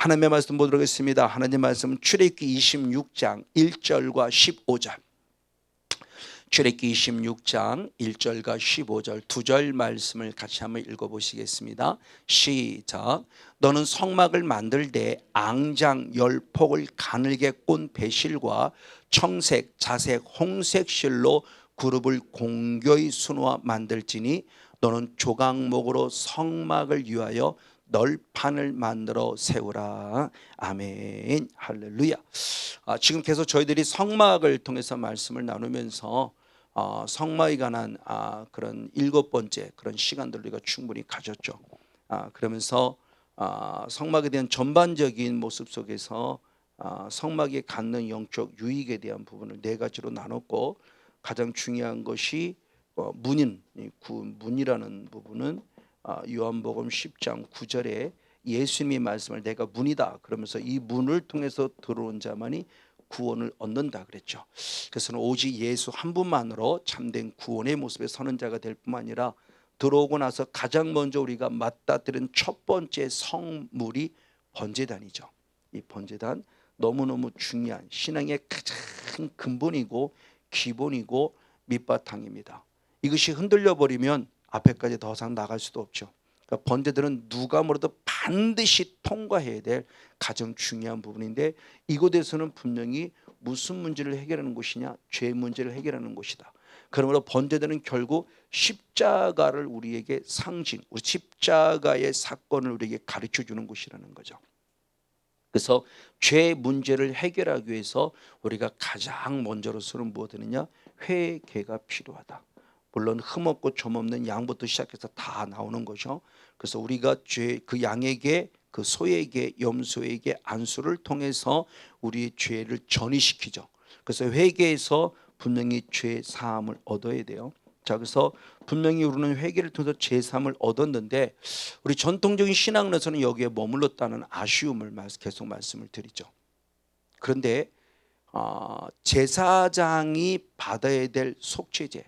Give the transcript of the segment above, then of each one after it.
하나님의 말씀 보도록 하겠습니다. 하나님의 말씀은 출애굽기 26장 1절과 15절. 출애굽기 26장 1절과 15절 두 절 말씀을 같이 한번 읽어보시겠습니다. 시작. 너는 성막을 만들 때 앙장 10폭을 가늘게 꼰 배실과 청색, 자색, 홍색 실로 그룹을 공교히 수놓아 만들지니 너는 조각목으로 성막을 위하여 널판을 만들어 세우라. 아멘. 할렐루야. 지금 계속 저희들이 성막을 통해서 말씀을 나누면서 성막에 관한 그런 7번째 그런 시간들을 우리가 충분히 가졌죠. 그러면서 성막에 대한 전반적인 모습 속에서 성막에 갖는 영적 유익에 대한 부분을 4가지로 나눴고, 가장 중요한 것이 문이라는 부분은 요한복음 10장 9절에 예수님이 말씀을 내가 문이다 그러면서 이 문을 통해서 들어온 자만이 구원을 얻는다 그랬죠. 그래서 오직 예수 한 분만으로 참된 구원의 모습에 서는 자가 될 뿐만 아니라 들어오고 나서 가장 먼저 우리가 맞닥뜨린 첫 번째 성물이 번제단이죠. 이 번제단 너무너무 중요한 신앙의 가장 근본이고 기본이고 밑바탕입니다. 이것이 흔들려 버리면 앞에까지 더 이상 나갈 수도 없죠. 그러니까 번제들은 누가 뭐래도 반드시 통과해야 될 가장 중요한 부분인데, 이곳에서는 분명히 무슨 문제를 해결하는 곳이냐? 죄 문제를 해결하는 곳이다. 그러므로 번제들은 결국 십자가를 우리에게 상징, 우리 십자가의 사건을 우리에게 가르쳐 주는 곳이라는 거죠. 그래서 죄 문제를 해결하기 위해서 우리가 가장 먼저로서는 무엇이냐? 회개가 필요하다. 물론 흠없고 점없는 양부터 시작해서 다 나오는 거죠. 그래서 우리가 그 양에게, 그 소에게, 염소에게 안수를 통해서 우리의 죄를 전이시키죠. 그래서 회개에서 분명히 죄 사함을 얻어야 돼요. 자, 그래서 분명히 우리는 회개를 통해서 죄 사함을 얻었는데, 우리 전통적인 신앙에서는 여기에 머물렀다는 아쉬움을 계속 말씀을 드리죠. 그런데 제사장이 받아야 될 속죄제,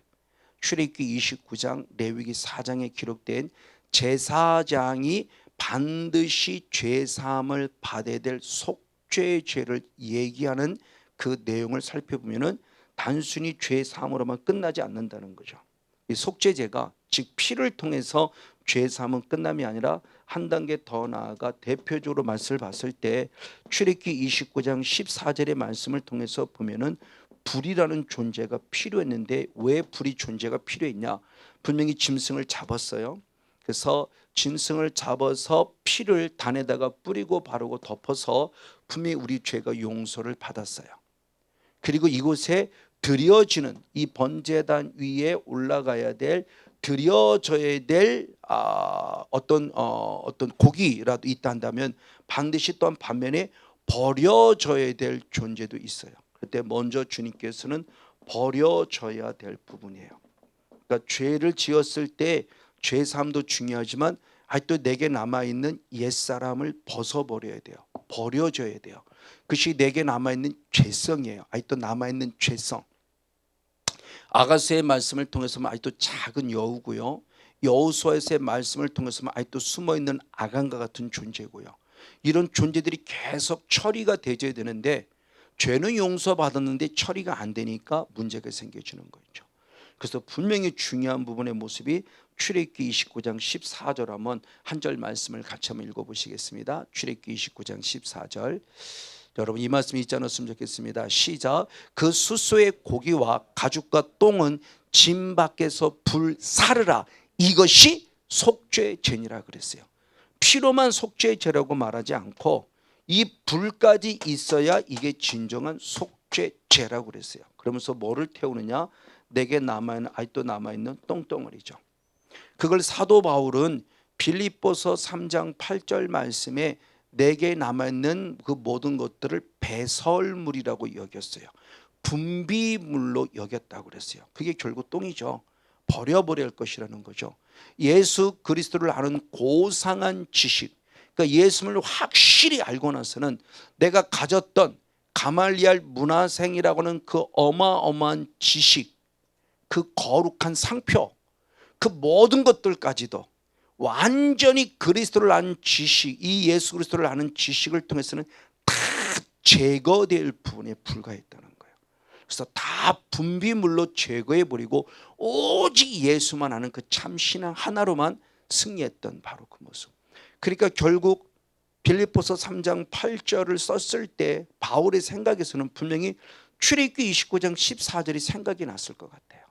출애굽기 29장, 레위기 4장에 기록된 제사장이 반드시 죄사함을 받아야 될 속죄죄를 얘기하는 그 내용을 살펴보면은 단순히 죄사함으로만 끝나지 않는다는 거죠. 이 속죄죄가, 즉 피를 통해서 죄사함은 끝남이 아니라 한 단계 더 나아가 대표적으로 말씀을 봤을 때 출애굽기 29장 14절의 말씀을 통해서 보면은 불이라는 존재가 필요했는데, 왜 불이 존재가 필요했냐? 분명히 짐승을 잡았어요. 그래서 짐승을 잡아서 피를 단에다가 뿌리고 바르고 덮어서 분명히 우리 죄가 용서를 받았어요. 그리고 이곳에 드려지는 이 번제단 위에 올라가야 될, 드려져야 될 어떤 고기라도 있다 한다면 반드시 또한 반면에 버려져야 될 존재도 있어요. 그때 먼저 주님께서는 버려져야 될 부분이에요. 그러니까 죄를 지었을 때 죄사함도 중요하지만 아직도 내게 남아있는 옛사람을 벗어버려야 돼요. 버려져야 돼요. 그것이 내게 남아있는 죄성이에요. 아직도 남아있는 죄성. 아가스의 말씀을 통해서만 아직도 작은 여우고요, 여호수아의 말씀을 통해서만 아직도 숨어있는 아간과 같은 존재고요. 이런 존재들이 계속 처리가 되어야 되는데, 죄는 용서받았는데 처리가 안 되니까 문제가 생겨지는 거죠. 그래서 분명히 중요한 부분의 모습이 출애굽기 29장 14절 한번 한 절 말씀을 같이 한번 읽어보시겠습니다. 출애굽기 29장 14절. 여러분 이 말씀 잊지 않았으면 좋겠습니다. 시작. 그 숫소의 고기와 가죽과 똥은 짐 밖에서 불사르라. 이것이 속죄제니라 그랬어요. 피로만 속죄제라고 말하지 않고 이 불까지 있어야 이게 진정한 속죄제라고 그랬어요. 그러면서 뭐를 태우느냐? 내게 남아있는, 아직도 남아있는 똥덩어리죠. 그걸 사도 바울은 빌립보서 3장 8절 말씀에 내게 남아있는 그 모든 것들을 배설물이라고 여겼어요. 분비물로 여겼다고 그랬어요. 그게 결국 똥이죠. 버려버려야 할 것이라는 거죠. 예수 그리스도를 아는 고상한 지식, 그러니까 예수를 확실히 알고 나서는 내가 가졌던 가말리알 문화생이라고 하는 그 어마어마한 지식, 그 거룩한 상표, 그 모든 것들까지도 완전히 그리스도를 아는 지식, 이 예수 그리스도를 아는 지식을 통해서는 다 제거될 부분에 불과했다는 거예요. 그래서 다 분비물로 제거해버리고 오직 예수만 아는 그 참신앙 하나로만 승리했던 바로 그 모습. 그러니까 결국 빌립보서 3장 8절을 썼을 때 바울의 생각에서는 분명히 출애굽기 29장 14절이 생각이 났을 것 같아요.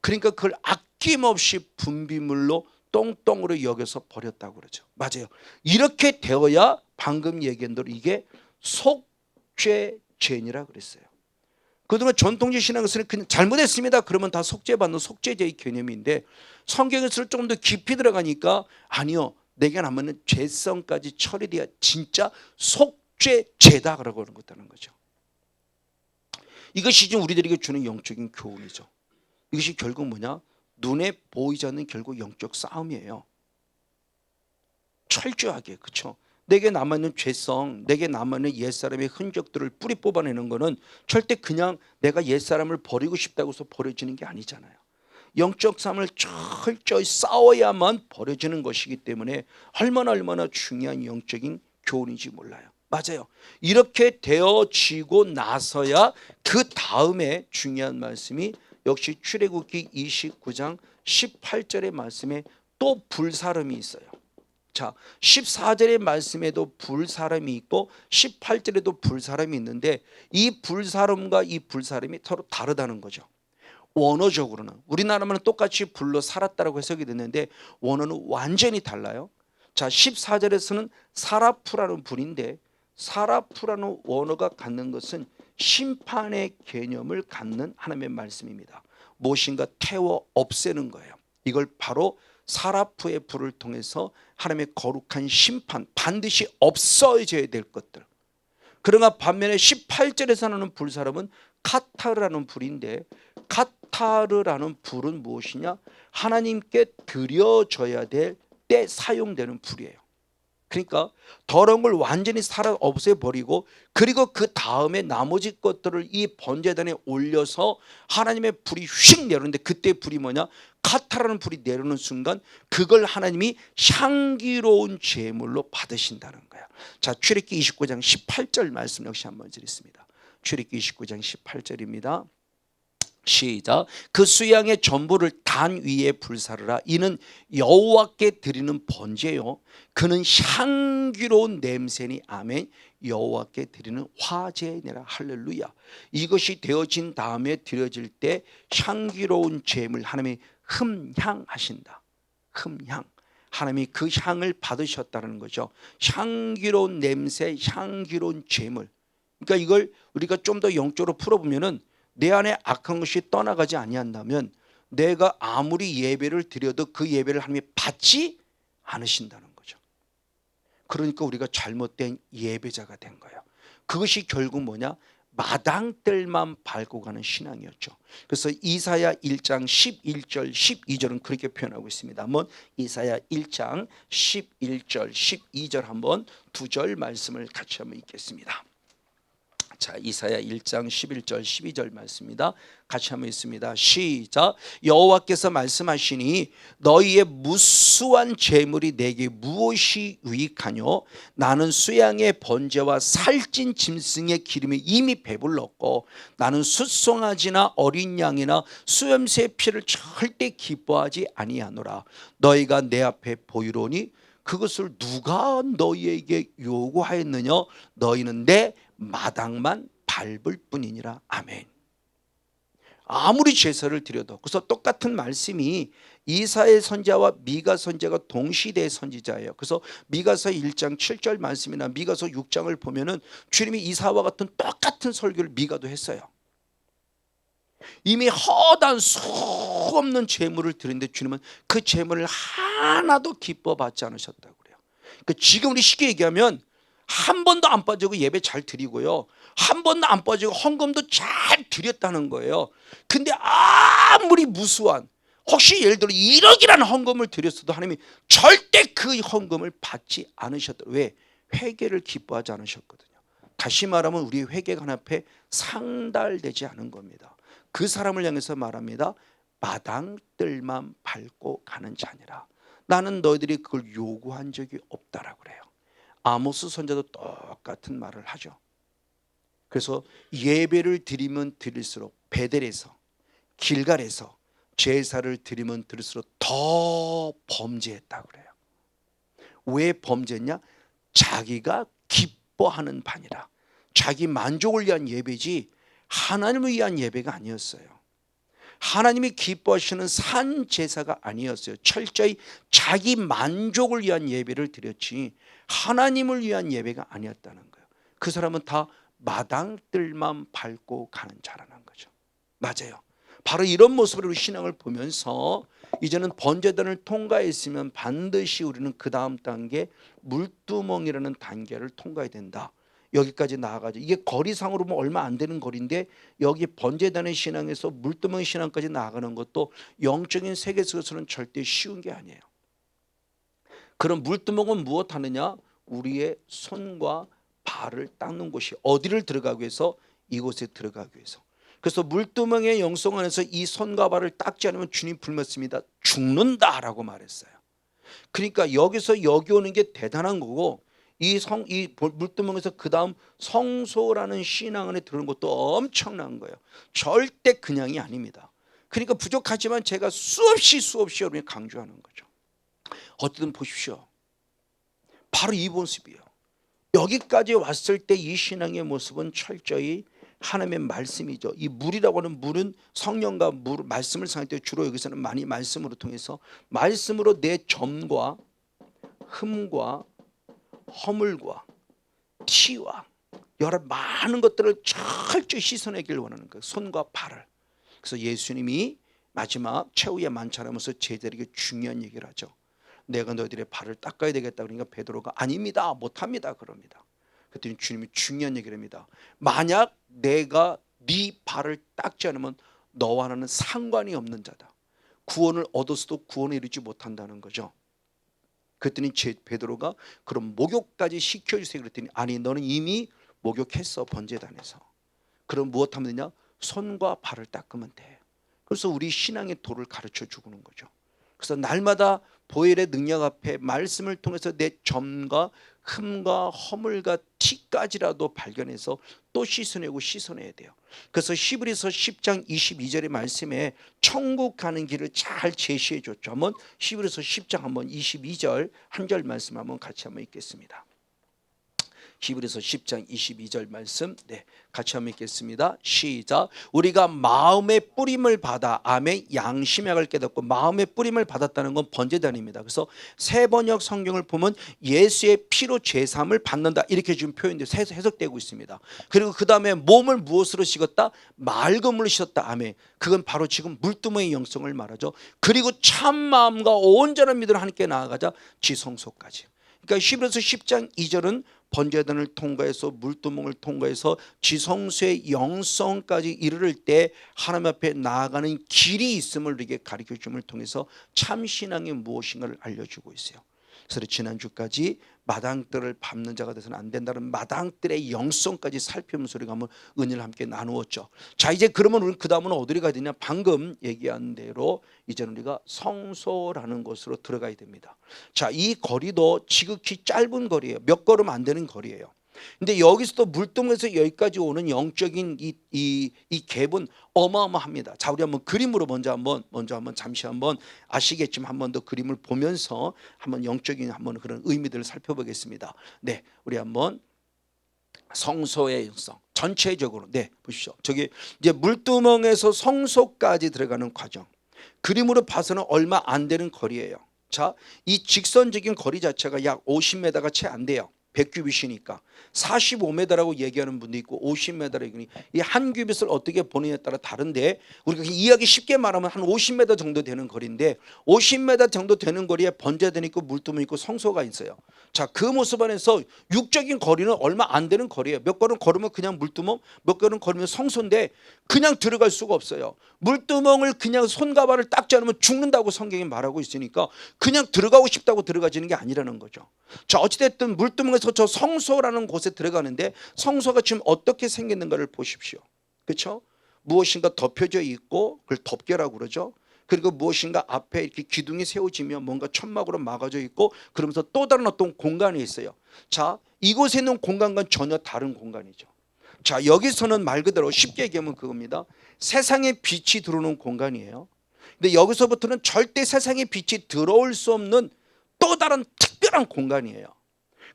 그러니까 그걸 아낌없이 분비물로 똥똥으로 여겨서 버렸다고 그러죠. 맞아요. 이렇게 되어야 방금 얘기한 대로 이게 속죄죄니라 그랬어요. 그동안 전통적 신앙에서는 그냥 잘못했습니다 그러면 다 속죄받는 속죄죄의 개념인데, 성경에서는 조금 더 깊이 들어가니까 아니요, 내게 남는 죄성까지 처리돼야 진짜 속죄죄다 그러고 그런 거다는 거죠. 이것이 지금 우리들에게 주는 영적인 교훈이죠. 이것이 결국 뭐냐? 눈에 보이지 않는 결국 영적 싸움이에요. 철저하게. 그렇죠? 내게 남아있는 죄성, 내게 남아있는 옛사람의 흔적들을 뿌리 뽑아내는 것은 절대 그냥 내가 옛사람을 버리고 싶다고 해서 버려지는 게 아니잖아요. 영적 싸움을 철저히 싸워야만 버려지는 것이기 때문에 얼마나 중요한 영적인 교훈인지 몰라요. 맞아요. 이렇게 되어지고 나서야 그 다음에 중요한 말씀이 역시 출애굽기 29장 18절의 말씀에 또 불사름이 있어요. 자, 14절의 말씀에도 불사름이 있고 18절에도 불사름이 있는데 이 불사름과 이 불사름이 서로 다르다는 거죠. 원어적으로는 우리나라만 똑같이 불로 살았다라고 해석이 됐는데 원어는 완전히 달라요. 자, 14절에서는 사라프라는 불인데 사라프라는 원어가 갖는 것은 심판의 개념을 갖는 하나님의 말씀입니다. 무엇인가 태워 없애는 거예요. 이걸 바로 사라프의 불을 통해서 하나님의 거룩한 심판, 반드시 없어져야 될 것들. 그러나 반면에 18절에서 나오는 불사름은 카타르라는 불인데 카타르라는 불은 무엇이냐? 하나님께 드려져야 될 때 사용되는 불이에요. 그러니까 더러운 걸 완전히 살아 없애버리고 그리고 그 다음에 나머지 것들을 이 번제단에 올려서 하나님의 불이 휙 내려오는데 그때 불이 뭐냐? 카타라는 불이 내려오는 순간 그걸 하나님이 향기로운 제물로 받으신다는 거야. 자, 출애굽기 29장 18절 말씀 역시 한번 드리겠습니다. 출애굽기 29장 18절입니다. 시작. 그 수양의 전부를 단 위에 불사르라. 이는 여호와께 드리는 번제요 그는 향기로운 냄새니. 아멘. 여호와께 드리는 화제니라. 할렐루야. 이것이 되어진 다음에 드려질 때 향기로운 제물 하나님이 흠향하신다. 흠향. 하나님이 그 향을 받으셨다는 거죠. 향기로운 냄새, 향기로운 제물. 그러니까 이걸 우리가 좀 더 영적으로 풀어보면은 내 안에 악한 것이 떠나가지 아니한다면 내가 아무리 예배를 드려도 그 예배를 하나님이 받지 않으신다는 거죠. 그러니까 우리가 잘못된 예배자가 된 거예요. 그것이 결국 뭐냐? 마당들만 밟고 가는 신앙이었죠. 그래서 이사야 1장 11절 12절은 그렇게 표현하고 있습니다. 한번 이사야 1장 11절 12절 한번 두 절 말씀을 같이 한번 읽겠습니다. 자, 이사야 1장 11절 12절 말씀입니다. 같이 한번 읽습니다. 시작. 여호와께서 말씀하시니 너희의 무수한 재물이 내게 무엇이 유익하뇨? 나는 수양의 번제와 살찐 짐승의 기름이 이미 배불렀고 나는 숫송아지나 어린 양이나 수염새의 피를 절대 기뻐하지 아니하노라. 너희가 내 앞에 보이로니 그것을 누가 너희에게 요구하였느냐? 너희는 내 마당만 밟을 뿐이니라. 아멘. 아무리 제사를 드려도. 그래서 똑같은 말씀이 이사의 선지자와 미가 선지자가 동시대의 선지자예요. 그래서 미가서 1장 7절 말씀이나 미가서 6장을 보면은 주님이 이사와 같은 똑같은 설교를 미가도 했어요. 이미 허다한 수 없는 제물을 드리는데 주님은 그 제물을 하나도 기뻐받지 않으셨다고 그래요. 그러니까 지금 우리 쉽게 얘기하면 한 번도 안 빠지고 예배 잘 드리고요, 한 번도 안 빠지고 헌금도 잘 드렸다는 거예요. 근데 아무리 무수한, 혹시 예를 들어 1억이라는 헌금을 드렸어도 하나님이 절대 그 헌금을 받지 않으셨다. 왜? 회개를 기뻐하지 않으셨거든요. 다시 말하면 우리의 회개가 하나님 앞에 상달되지 않은 겁니다. 그 사람을 향해서 말합니다. 마당들만 밟고 가는 자니라. 나는 너희들이 그걸 요구한 적이 없다라고 그래요. 아모스 선지자도 똑같은 말을 하죠. 그래서 예배를 드리면 드릴수록 베델에서 길갈에서 제사를 드리면 드릴수록 더 범죄했다고 그래요. 왜 범죄했냐? 자기가 기뻐하는 반이라. 자기 만족을 위한 예배지 하나님을 위한 예배가 아니었어요. 하나님이 기뻐하시는 산 제사가 아니었어요. 철저히 자기 만족을 위한 예배를 드렸지 하나님을 위한 예배가 아니었다는 거예요. 그 사람은 다 마당들만 밟고 가는 자라는 거죠. 맞아요. 바로 이런 모습으로 신앙을 보면서 이제는 번제단을 통과했으면 반드시 우리는 그 다음 단계 물두멍이라는 단계를 통과해야 된다. 여기까지 나아가죠. 이게 거리상으로 보면 얼마 안 되는 거리인데 여기 번제단의 신앙에서 물두멍 신앙까지 나아가는 것도 영적인 세계 속에서는 절대 쉬운 게 아니에요. 그럼 물두멍은 무엇 하느냐? 우리의 손과 발을 닦는 곳이 어디를 들어가기 위해서? 이곳에 들어가기 위해서. 그래서 물두멍의 영성 안에서 이 손과 발을 닦지 않으면 주님 불렀습니다. 죽는다라고 말했어요. 그러니까 여기서 여기 오는 게 대단한 거고 이 물두멍에서 그 다음 성소라는 신앙 안에 들어오는 것도 엄청난 거예요. 절대 그냥이 아닙니다. 그러니까 부족하지만 제가 수없이 여러분이 강조하는 거죠. 어쨌든 보십시오. 바로 이 모습이에요. 여기까지 왔을 때 이 신앙의 모습은 철저히 하나님의 말씀이죠. 이 물이라고 하는 물은 성령과 말씀을 상할 때 주로 여기서는 많이 말씀으로 통해서 말씀으로 내 점과 흠과 허물과 티와 여러 많은 것들을 철저히 씻어내기를 원하는 거예요. 손과 발을. 그래서 예수님이 마지막 최후의 만찬하면서 제자들에게 중요한 얘기를 하죠. 내가 너희들의 발을 닦아야 되겠다. 그러니까 베드로가 아닙니다. 못합니다. 그럽니다. 그랬더니 주님이 중요한 얘기를 합니다. 만약 내가 네 발을 닦지 않으면 너와 나는 상관이 없는 자다. 구원을 얻었어도 구원에 이르지 못한다는 거죠. 그랬더니 베드로가 그럼 목욕까지 시켜주세요. 그랬더니 아니 너는 이미 목욕했어 번제단에서. 그럼 무엇하면 되냐? 손과 발을 닦으면 돼. 그래서 우리 신앙의 도를 가르쳐 주는 거죠. 그래서 날마다 보혈의 능력 앞에 말씀을 통해서 내 점과 흠과 허물과 티까지라도 발견해서 또 씻어내야 돼요. 그래서 히브리서 10장 22절의 말씀에 천국 가는 길을 잘 제시해 줬죠. 한번 히브리서 10장 한번 22절 한 절 말씀 한번 같이 한번 읽겠습니다. 히브리서 10장 22절 말씀 같이 한번 읽겠습니다. 시작. 우리가 마음의 뿌림을 받아 아멘 양심약을 깨닫고 마음의 뿌림을 받았다는 건 번제단입니다. 그래서 새 번역 성경을 보면 예수의 피로 죄사함을 받는다 이렇게 지금 표현되어 해석되고 있습니다. 그리고 그 다음에 몸을 무엇으로 씻었다? 맑은 물로 씻었다. 아멘. 그건 바로 지금 물두멍의 영성을 말하죠. 그리고 참 마음과 온전한 믿음으로 하나님께 나아가자 지성소까지. 그러니까 히브리서 10장 2절은 번제단을 통과해서 물두멍을 통과해서 지성소의 영성까지 이르를 때 하나님 앞에 나아가는 길이 있음을 우리에게 가르쳐줌을 통해서 참 신앙이 무엇인가를 알려주고 있어요. 그래서 지난주까지 마당들을 밟는 자가 돼서는 안 된다는 마당들의 영성까지 살피면서 우리가 한번 은혜를 함께 나누었죠. 자 이제 그러면 우리는 그 다음은 어디로 가야 되냐? 방금 얘기한 대로 이제는 우리가 성소라는 곳으로 들어가야 됩니다. 자 이 거리도 지극히 짧은 거리예요. 몇 걸음 안 되는 거리예요. 근데 여기서도 물동에서 여기까지 오는 영적인 이 갭은 어마어마합니다. 자, 우리 한번 그림으로 먼저 한번 잠시 한번 아시겠지만 한 번 더 그림을 보면서 한번 영적인 한번 그런 의미들을 살펴보겠습니다. 네, 우리 한번 성소의 영성 전체적으로 보십시오. 저기 이제 물두멍에서 성소까지 들어가는 과정. 그림으로 봐서는 얼마 안 되는 거리예요. 자, 이 직선적인 거리 자체가 약 50m가 채 안 돼요. 100규빗이니까 45m라고 얘기하는 분도 있고 50m라고 얘기하니 이 한 규빗을 어떻게 보느냐에 따라 다른데 우리가 이해하기 쉽게 말하면 한 50m 정도 되는 거리인데 50m 정도 되는 거리에 번제단 있고 물두멍 있고 성소가 있어요. 자, 그 모습 안에서 육적인 거리는 얼마 안 되는 거리예요. 몇 걸음 걸으면 그냥 물두멍, 몇 걸음 걸으면 성소인데 그냥 들어갈 수가 없어요. 물두멍을 그냥 손과 발을 닦지 않으면 죽는다고 성경이 말하고 있으니까 그냥 들어가고 싶다고 들어가지는 게 아니라는 거죠. 자, 어찌됐든 물두멍에서 저 성소라는 곳에 들어가는데 성소가 지금 어떻게 생겼는가를 보십시오. 그렇죠? 무엇인가 덮여져 있고 그걸 덮개라고 그러죠. 그리고 무엇인가 앞에 이렇게 기둥이 세워지면 뭔가 천막으로 막아져 있고 그러면서 또 다른 어떤 공간이 있어요. 자, 이곳에 있는 공간과는 전혀 다른 공간이죠. 자, 여기서는 말 그대로 쉽게 얘기하면 그겁니다. 세상에 빛이 들어오는 공간이에요. 근데 여기서부터는 절대 세상에 빛이 들어올 수 없는 또 다른 특별한 공간이에요.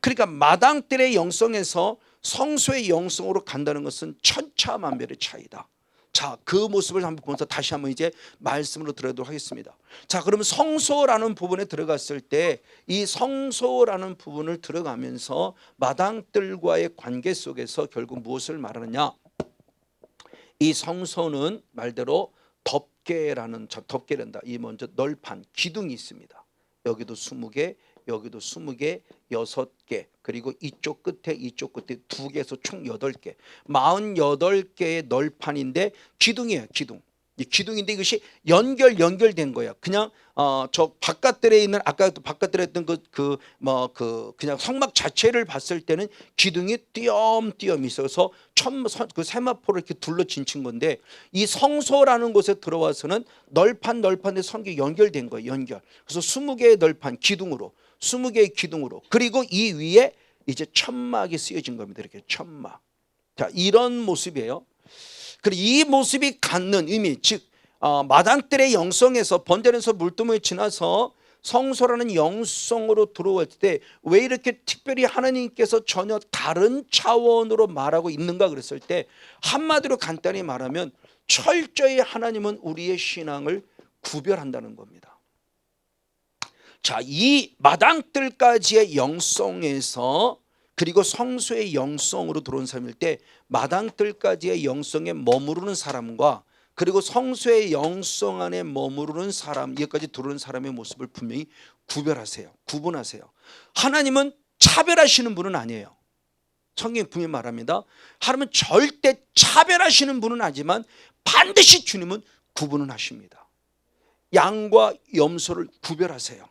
그러니까 마당들의 영성에서 성소의 영성으로 간다는 것은 천차만별의 차이다. 자, 그 모습을 한번 보면서 다시 한번 이제 말씀으로 들어가도록 하겠습니다. 자, 그러면 성소라는 부분에 들어갔을 때 이 성소라는 부분을 들어가면서 마당들과의 관계 속에서 결국 무엇을 말하느냐? 이 성소는 말대로 덮개란다. 이 먼저 널판 기둥이 있습니다. 여기도 20개, 여기도 20개, 6개, 그리고 이쪽 끝에 2개에서 총 8개, 48개의 널판인데 기둥이에요. 기둥인데 이것이 연결된 거야. 그냥 저 바깥들에 있는 아까 바깥들에 있던 그냥 성막 자체를 봤을 때는 기둥이 띄엄띄엄 있어서 그 세마포를 이렇게 둘러 진친 건데 이 성소라는 곳에 들어와서는 널판에 성기 연결된 거예요. 그래서 20개의 널판 기둥으로 20개의 기둥으로 그리고 이 위에 이제 천막이 쓰여진 겁니다. 이렇게 천막. 자, 이런 모습이에요. 그리고 이 모습이 갖는 의미, 즉 마당들의 영성에서 번제에서 물두멍에 지나서 성소라는 영성으로 들어올 때 왜 이렇게 특별히 하나님께서 전혀 다른 차원으로 말하고 있는가 그랬을 때 한마디로 간단히 말하면 철저히 하나님은 우리의 신앙을 구별한다는 겁니다. 자, 이 마당들까지의 영성에서 그리고 성소의 영성으로 들어온 사람일 때 마당들까지의 영성에 머무르는 사람과 그리고 성소의 영성 안에 머무르는 사람, 여기까지 들어오는 사람의 모습을 분명히 구분하세요. 하나님은 차별하시는 분은 아니에요. 성경이 분명히 말합니다. 하나님은 절대 차별하시는 분은 아니지만 반드시 주님은 구분은 하십니다. 양과 염소를 구별하세요.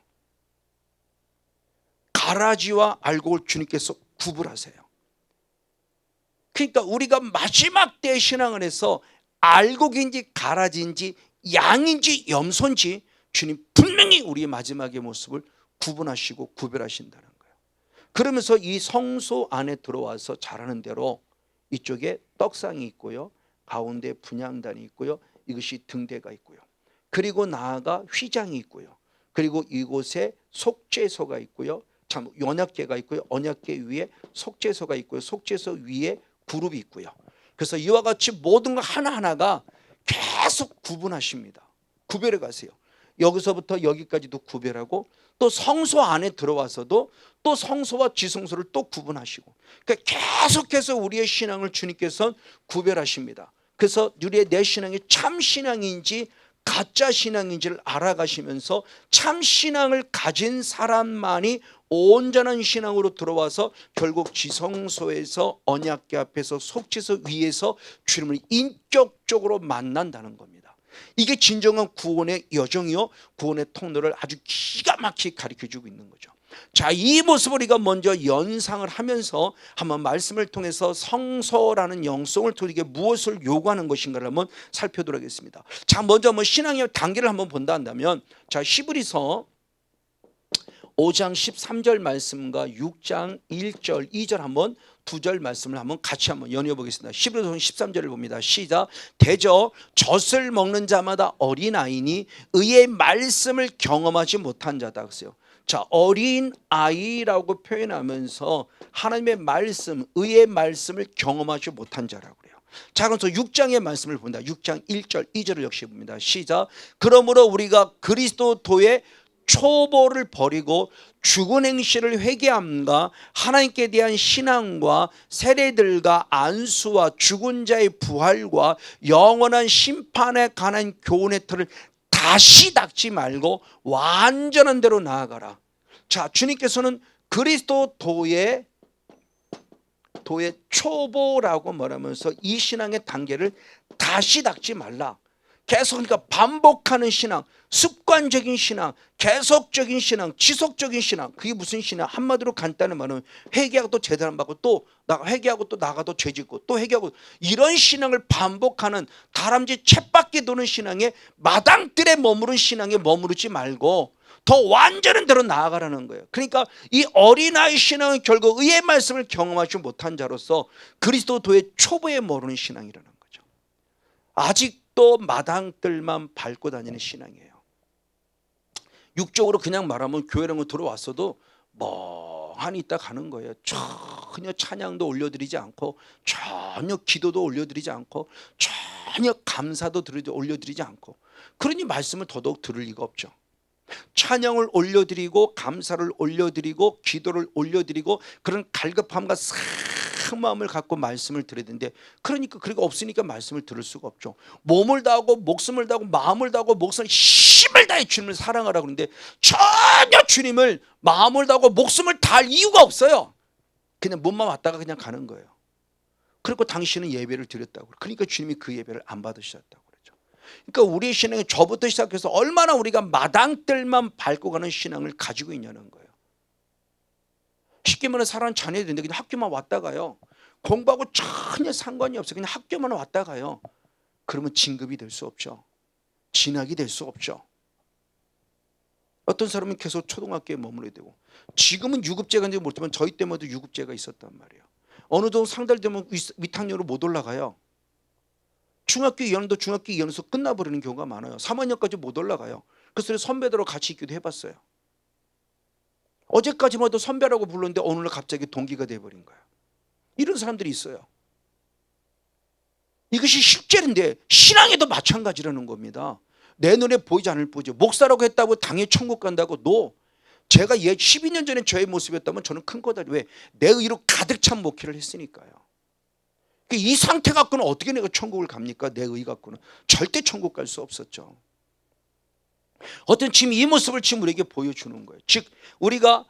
가라지와 알곡을 주님께서 구분하세요. 그러니까 우리가 마지막 때의 신앙을 해서 알곡인지 가라지인지 양인지 염소인지 주님 분명히 우리의 마지막의 모습을 구분하시고 구별하신다는 거예요. 그러면서 이 성소 안에 들어와서 잘하는 대로 이쪽에 떡상이 있고요, 가운데 분향단이 있고요, 이것이 등대가 있고요, 그리고 나아가 휘장이 있고요, 그리고 이곳에 속죄소가 있고요, 참 언약궤가 있고요, 언약궤 위에 속죄소가 있고요, 속죄소 위에 그룹이 있고요. 그래서 이와 같이 모든 것 하나하나가 계속 구분하십니다. 구별해 가세요. 여기서부터 여기까지도 구별하고 또 성소 안에 들어와서도 또 성소와 지성소를 또 구분하시고, 그러니까 계속해서 우리의 신앙을 주님께서 구별하십니다. 그래서 우리의 내 신앙이 참 신앙인지 가짜 신앙인지를 알아가시면서 참 신앙을 가진 사람만이 온전한 신앙으로 들어와서 결국 지성소에서 언약궤 앞에서 속죄소 위에서 주님을 인격적으로 만난다는 겁니다. 이게 진정한 구원의 여정이요, 구원의 통로를 아주 기가 막히게 가르쳐주고 있는 거죠. 자, 이 모습을 우리가 먼저 연상을 하면서 한번 말씀을 통해서 성소라는 영성을 통해 무엇을 요구하는 것인가를 한번 살펴보도록 하겠습니다. 자, 먼저 한번 신앙의 단계를 한번 본다 한다면, 자, 히브리서 5장 13절 말씀과 6장 1절 2절 한번 두 절 말씀을 한번 같이 한번 연이어 보겠습니다. 히브리서 13절을 봅니다. 시작. 대저 젖을 먹는 자마다 어린아이니 의의 말씀을 경험하지 못한 자다. 그랬어요. 자, 어린 아이라고 표현하면서 하나님의 말씀, 의의 말씀을 경험하지 못한 자라고 그래요. 자, 그래서 6장의 말씀을 봅니다. 6장 1절 2절을 역시 봅니다. 시작. 그러므로 우리가 그리스도도의 초보를 버리고 죽은 행실을 회개함과 하나님께 대한 신앙과 세례들과 안수와 죽은 자의 부활과 영원한 심판에 관한 교훈의 틀을 다시 닦지 말고 완전한 대로 나아가라. 자, 주님께서는 그리스도도의 초보라고 말하면서 이 신앙의 단계를 다시 닦지 말라. 계속 그러니까 반복하는 신앙, 습관적인 신앙, 계속적인 신앙, 지속적인 신앙. 그게 무슨 신앙? 한마디로 간단한 말은 회개하고 또 제단 안 받고 또 회개하고 또 나가도 죄 짓고 또 회개하고, 이런 신앙을 반복하는 다람쥐 쳇바퀴 도는 신앙에, 마당들에 머무른 신앙에 머무르지 말고 더 완전한 대로 나아가라는 거예요. 그러니까 이 어린아이 신앙은 결국 의의 말씀을 경험하지 못한 자로서 그리스도도의 초보에 머무는 신앙이라는 거죠. 아직도 마당들만 밟고 다니는 신앙이에요. 육적으로 그냥 말하면 교회라는 거 들어왔어도 멍하니 있다 가는 거예요. 전혀 찬양도 올려드리지 않고, 전혀 기도도 올려드리지 않고, 전혀 감사도 올려드리지 않고. 그러니 말씀을 더더욱 들을 리가 없죠. 찬양을 올려드리고 감사를 올려드리고 기도를 올려드리고 그런 갈급함과 큰 마음을 갖고 말씀을 드려야 되는데, 그러니까 그리고 없으니까 말씀을 들을 수가 없죠. 몸을 다하고 목숨을 다하고 마음을 다하고 목숨을 힘을 다해 주님을 사랑하라 그러는데 전혀 주님을 마음을 다하고 목숨을 다할 이유가 없어요. 그냥 몸만 왔다가 그냥 가는 거예요. 그리고 당신은 예배를 드렸다고. 그러니까 주님이 그 예배를 안 받으셨다고. 그러니까 우리의 신앙이 저부터 시작해서 얼마나 우리가 마당들만 밟고 가는 신앙을 가지고 있냐는 거예요. 쉽게 말하면 사람은 자녀들인데 그냥 학교만 왔다 가요. 공부하고 전혀 상관이 없어요. 그냥 학교만 왔다 가요. 그러면 진급이 될 수 없죠. 진학이 될 수 없죠. 어떤 사람은 계속 초등학교에 머물러야 되고, 지금은 유급제가 있는지 모르지만 저희 때마다 유급제가 있었단 말이에요. 어느 정도 상달되면 위탁료로 못 올라가요. 중학교 2학년도 중학교 2학년에서 끝나버리는 경우가 많아요. 3학년까지 못 올라가요. 그래서 선배들하고 같이 있기도 해봤어요. 어제까지만 해도 선배라고 불렀는데 오늘날 갑자기 동기가 돼버린 거예요. 이런 사람들이 있어요. 이것이 실제인데 신앙에도 마찬가지라는 겁니다. 내 눈에 보이지 않을 뿐이죠. 목사라고 했다고 당연히 천국 간다고? 제가 12년 전에 저의 모습이었다면 저는 큰 거다. 왜? 내 의로 가득 찬 목회를 했으니까요. 이 상태 갖고는 어떻게 내가 천국을 갑니까? 내 의 갖고는 절대 천국 갈 수 없었죠. 어떤 지금 이 모습을 지금 우리에게 보여주는 거예요. 즉 우리가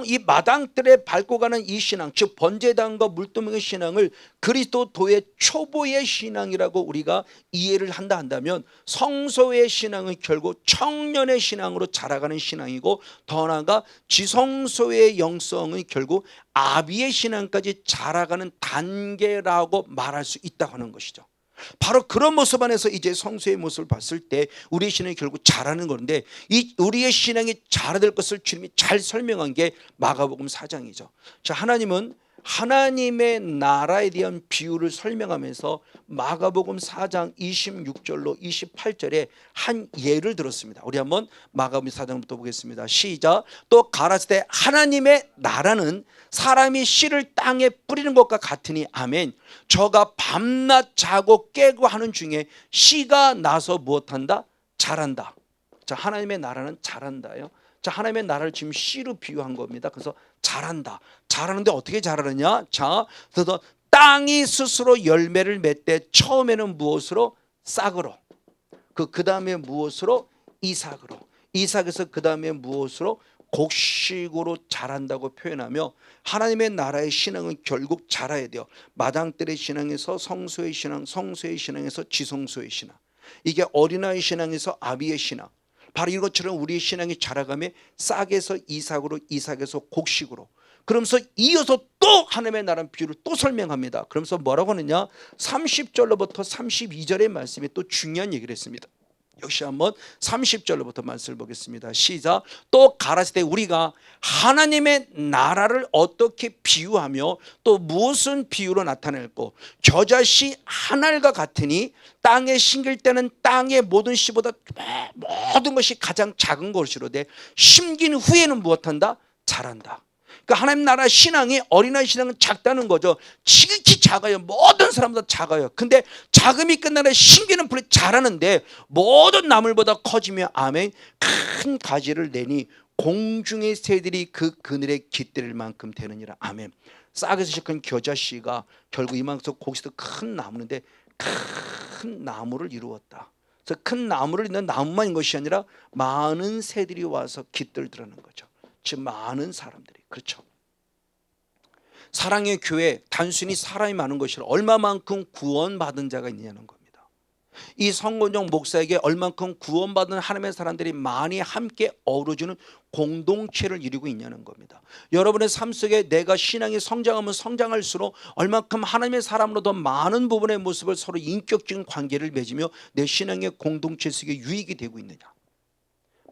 이 마당들에 밟고 가는 이 신앙, 즉 번제단과 물두멍의 신앙을 그리스도도의 초보의 신앙이라고 우리가 이해를 한다면, 성소의 신앙은 결국 청년의 신앙으로 자라가는 신앙이고, 더 나아가 지성소의 영성은 결국 아비의 신앙까지 자라가는 단계라고 말할 수 있다고 하는 것이죠. 바로 그런 모습 안에서 이제 성소의 모습을 봤을 때 우리의 신앙이 결국 자라는 건데, 이 우리의 신앙이 자라야 될 것을 주님이 잘 설명한 게 마가복음 4장이죠. 자, 하나님은 하나님의 나라에 대한 비유를 설명하면서 마가복음 4장 26절로 28절에 한 예를 들었습니다. 우리 한번 마가복음 4장부터 보겠습니다. 시작. 또 가라사대 하나님의 나라는 사람이 씨를 땅에 뿌리는 것과 같으니, 아멘. 저가 밤낮 자고 깨고 하는 중에 씨가 나서 무엇한다? 자란다. 자, 하나님의 나라는 자란다요. 자, 하나님의 나라를 지금 씨로 비유한 겁니다. 그래서 자란다. 자라는데 어떻게 자라느냐? 자, 그래서 땅이 스스로 열매를 맺되 처음에는 무엇으로? 싹으로. 그 다음에 무엇으로? 이삭으로. 이삭에서 그 다음에 무엇으로? 곡식으로 자란다고 표현하며, 하나님의 나라의 신앙은 결국 자라야 돼요. 마당들의 신앙에서 성소의 신앙, 성소의 신앙에서 지성소의 신앙, 이게 어린아이 신앙에서 아비의 신앙. 바로 이것처럼 우리의 신앙이 자라가며 싹에서 이삭으로, 이삭에서 곡식으로. 그러면서 이어서 또 하나님의 나라의 비유를 또 설명합니다. 그러면서 뭐라고 하느냐? 30절로부터 32절의 말씀에 또 중요한 얘기를 했습니다. 역시 한번 30절로부터 말씀을 보겠습니다. 시작. 또 가라사대 우리가 하나님의 나라를 어떻게 비유하며 또 무슨 비유로 나타낼고, 겨자씨 한 알과 같으니 땅에 심길 때는 땅의 모든 씨보다 모든 것이 가장 작은 것이로되 심긴 후에는 무엇한다? 자란다. 그러니까 하나님 나라 신앙이, 어린아이 신앙은 작다는 거죠. 지극히 작아요. 모든 사람보다 작아요. 근데 작음이 끝나는 심기는 풀이 자라는데 모든 나물보다 커지며, 아멘, 큰 가지를 내니 공중의 새들이 그 그늘에 깃들 만큼 되느니라. 아멘. 싹에서 시작한 겨자씨가 결국 이만큼 거기서 큰 나무인데 큰 나무를 이루었다. 그래서 큰 나무를 잇는 나무만 것이 아니라 많은 새들이 와서 깃들더라는 거죠. 즉 많은 사람들이. 그렇죠. 사랑의 교회, 단순히 사람이 많은 것이 아니라 얼마만큼 구원받은 자가 있느냐는 겁니다. 이 성건용 목사에게 얼만큼 구원받은 하나님의 사람들이 많이 함께 어우러지는 공동체를 이루고 있냐는 겁니다. 여러분의 삶 속에 내가 신앙이 성장하면 성장할수록 얼만큼 하나님의 사람으로 더 많은 부분의 모습을 서로 인격적인 관계를 맺으며 내 신앙의 공동체 속에 유익이 되고 있느냐.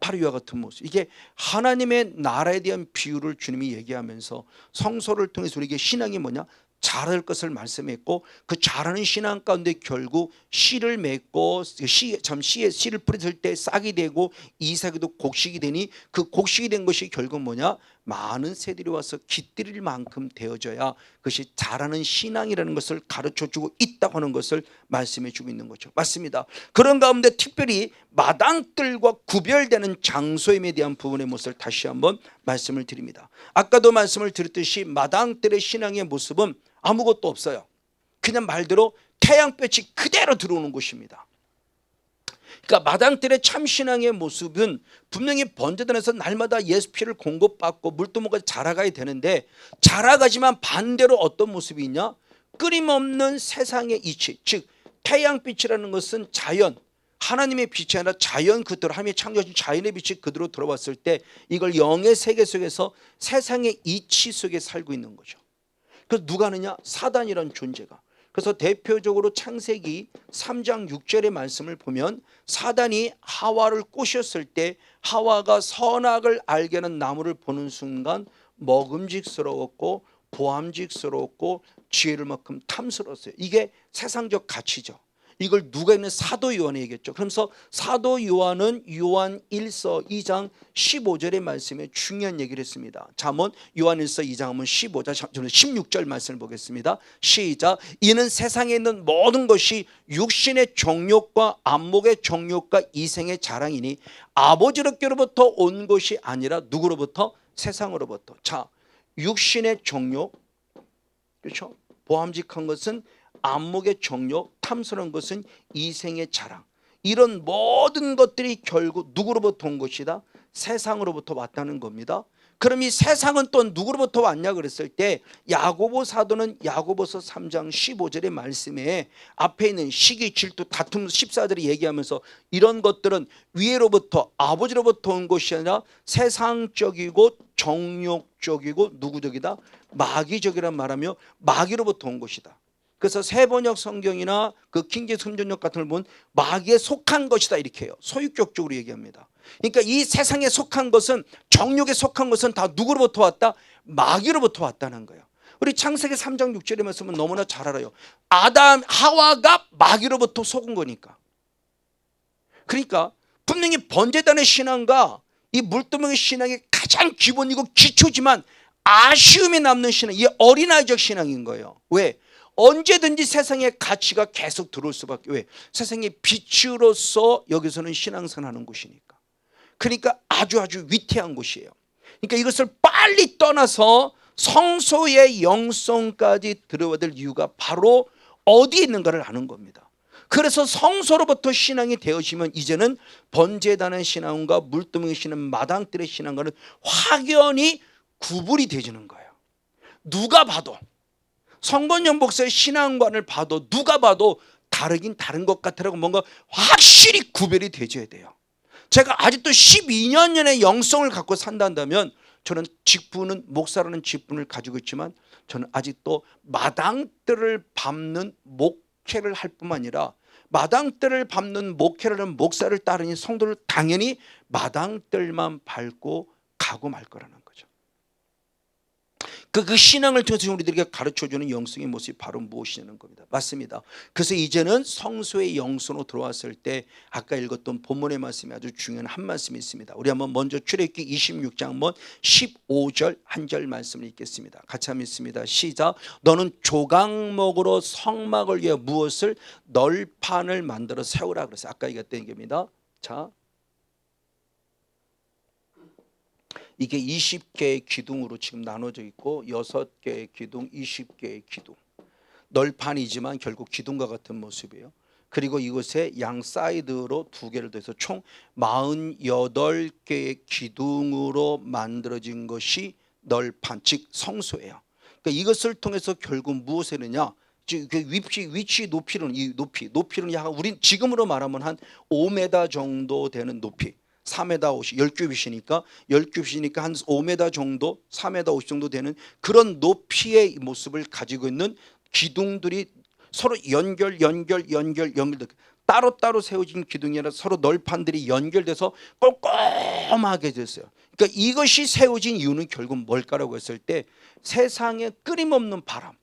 바로 이와 같은 모습. 이게 하나님의 나라에 대한 비유를 주님이 얘기하면서 성소를 통해서 우리에게 신앙이 뭐냐? 자랄 것을 말씀했고, 그 자라는 신앙 가운데 결국 씨를 맺고 씨에 씨를 뿌렸을 때 싹이 되고 이삭이도 곡식이 되니 그 곡식이 된 것이 결국 뭐냐? 많은 새들이 와서 깃들일 만큼 되어져야 그것이 자라는 신앙이라는 것을 가르쳐주고 있다고 하는 것을 말씀해주고 있는 거죠. 맞습니다. 그런 가운데 특별히 마당들과 구별되는 장소임에 대한 부분의 모습을 다시 한번 말씀을 드립니다. 아까도 말씀을 드렸듯이 마당들의 신앙의 모습은 아무것도 없어요. 그냥 말대로 태양볕이 그대로 들어오는 곳입니다. 그러니까 마당들의 참신앙의 모습은 분명히 번제단에서 날마다 예수 피를 공급받고 물두멍까지 자라가야 되는데, 자라가지만 반대로 어떤 모습이 있냐? 끊임없는 세상의 이치, 즉 태양빛이라는 것은 자연, 하나님의 빛이 아니라 자연 그대로, 하나님이 창조하신 자연의 빛이 그대로 들어왔을 때 이걸 영의 세계 속에서 세상의 이치 속에 살고 있는 거죠. 그래서 누가 하느냐? 사단이라는 존재가. 그래서 대표적으로 창세기 3장 6절의 말씀을 보면 사단이 하와를 꼬셨을 때 하와가 선악을 알게 하는 나무를 보는 순간 먹음직스러웠고 보암직스러웠고 지혜를 만큼 탐스러웠어요. 이게 세상적 가치죠. 이걸 누가 읽는? 사도 요한이 얘기했죠. 그러면서 사도 요한은 요한 1서 2장 15절의 말씀에 중요한 얘기를 했습니다. 잠언 요한 1서 2장 하면 15절, 저는 16절 말씀을 보겠습니다. 시작. 이는 세상에 있는 모든 것이 육신의 정욕과 안목의 정욕과 이생의 자랑이니 아버지로부터 온 것이 아니라 누구로부터? 세상으로부터. 자, 육신의 정욕, 그렇죠? 보암직한 것은 안목의 정욕, 탐스러운 것은 이생의 자랑. 이런 모든 것들이 결국 누구로부터 온 것이다? 세상으로부터 왔다는 겁니다. 그럼 이 세상은 또 누구로부터 왔냐 그랬을 때 야고보 사도는 야고보서 3장 15절의 말씀에 앞에 있는 시기, 질투, 다툼 14절이 얘기하면서 이런 것들은 위에로부터 아버지로부터 온 것이 아니라 세상적이고 정욕적이고 누구적이다? 마귀적이란 말하며 마귀로부터 온 것이다. 그래서 세번역 성경이나 그 킹제임스 성전역 같은 걸 보면 마귀에 속한 것이다 이렇게 해요. 소유격적으로 얘기합니다. 그러니까 이 세상에 속한 것은, 정욕에 속한 것은 다 누구로부터 왔다? 마귀로부터 왔다는 거예요. 우리 창세기 3장 6절에 말씀은 너무나 잘 알아요. 아담 하와가 마귀로부터 속은 거니까. 그러니까 분명히 번제단의 신앙과 이 물두멍의 신앙이 가장 기본이고 기초지만 아쉬움이 남는 신앙, 이게 어린아이적 신앙인 거예요. 왜? 언제든지 세상의 가치가 계속 들어올 수밖에. 왜? 세상의 빛으로서 여기서는 신앙생활하는 곳이니까. 그러니까 아주 위태한 곳이에요. 그러니까 이것을 빨리 떠나서 성소의 영성까지 들어와야 될 이유가 바로 어디에 있는가를 아는 겁니다. 그래서 성소로부터 신앙이 되어지면 이제는 번제단의 신앙과 물두멍의 신앙, 마당들의 신앙과는 확연히 구분이 되지는 거예요. 누가 봐도, 성건용 목사의 신앙관을 봐도 누가 봐도 다르긴 다른 것 같으라고 뭔가 확실히 구별이 되줘야 돼요. 제가 아직도 12년 전의 영성을 갖고 산다면 저는 직분은 목사라는 직분을 가지고 있지만 저는 아직도 마당들을 밟는 목회를 할 뿐만 아니라 마당들을 밟는 목회를 하는 목사를 따르니 성도를 당연히 마당들만 밟고 가고 말 거라는 거죠. 그 신앙을 통해서 우리들에게 가르쳐주는 영성의 모습이 바로 무엇이냐는 겁니다. 맞습니다. 그래서 이제는 성소의 영성으로 들어왔을 때 아까 읽었던 본문의 말씀이 아주 중요한 한 말씀이 있습니다. 우리 한번 먼저 출애굽기 26장 한번 15절 한 절 말씀을 읽겠습니다. 같이 한번 읽습니다. 시작. 너는 조각목으로 성막을 위해 무엇을? 널판을 만들어 세우라 그랬어요. 아까 얘기했던 얘기입니다. 자, 이게 20개의 기둥으로 지금 나눠져 있고 6개의 기둥, 20개의 기둥. 널판이지만 결국 기둥과 같은 모습이에요. 그리고 이곳에 양 사이드로 2개를 더해서 총 48개의 기둥으로 만들어진 것이 널판, 즉 성소예요. 그러니까 이것을 통해서 결국 무엇을 하느냐? 그 위치 높이는 이 높이는 약 우린 지금으로 말하면 한 5m 정도 되는 높이. 4m 50, 10규빗이니까 10규빗이니까 한 5m 정도, 4m 50 정도 되는 그런 높이의 모습을 가지고 있는 기둥들이 서로 연결 따로따로 세워진 기둥이 아니라 서로 널판들이 연결돼서 꼼꼼하게 됐어요. 그러니까 이것이 세워진 이유는 결국 뭘까라고 했을 때 세상에 끊임없는 바람.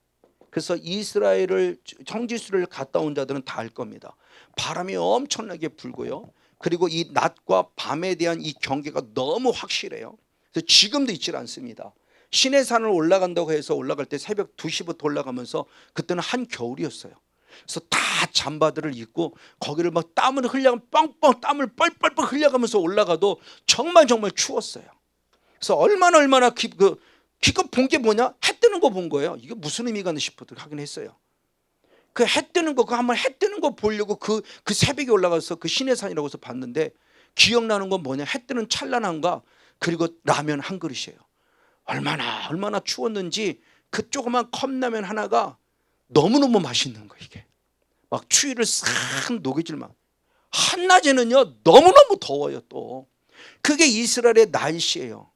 그래서 이스라엘을 성지순례를 갔다 온 자들은 다 알 겁니다. 바람이 엄청나게 불고요. 그리고 이 낮과 밤에 대한 이 경계가 너무 확실해요. 그래서 지금도 있질 않습니다. 시내산을 올라간다고 해서 올라갈 때 새벽 2시부터 올라가면서 그때는 한겨울이었어요. 그래서 다 잠바들을 입고 거기를 막 땀을 흘려가면 뻥뻥 땀을 뻘뻘 흘려가면서 올라가도 정말 추웠어요. 그래서 얼마나 기껏 본 게 뭐냐? 해 뜨는 거 본 거예요. 이게 무슨 의미가 있나 싶어도 하긴 했어요. 그 해 뜨는 거, 그 한번 해 뜨는 거 보려고 그 새벽에 올라가서 그 시내산이라고 해서 봤는데 기억나는 건 뭐냐? 해 뜨는 찬란함과 그리고 라면 한 그릇이에요. 얼마나 추웠는지 그 조그만 컵라면 하나가 너무너무 맛있는 거 이게. 막 추위를 싹 녹여줄 만. 한낮에는요 너무너무 더워요 또. 그게 이스라엘의 날씨예요.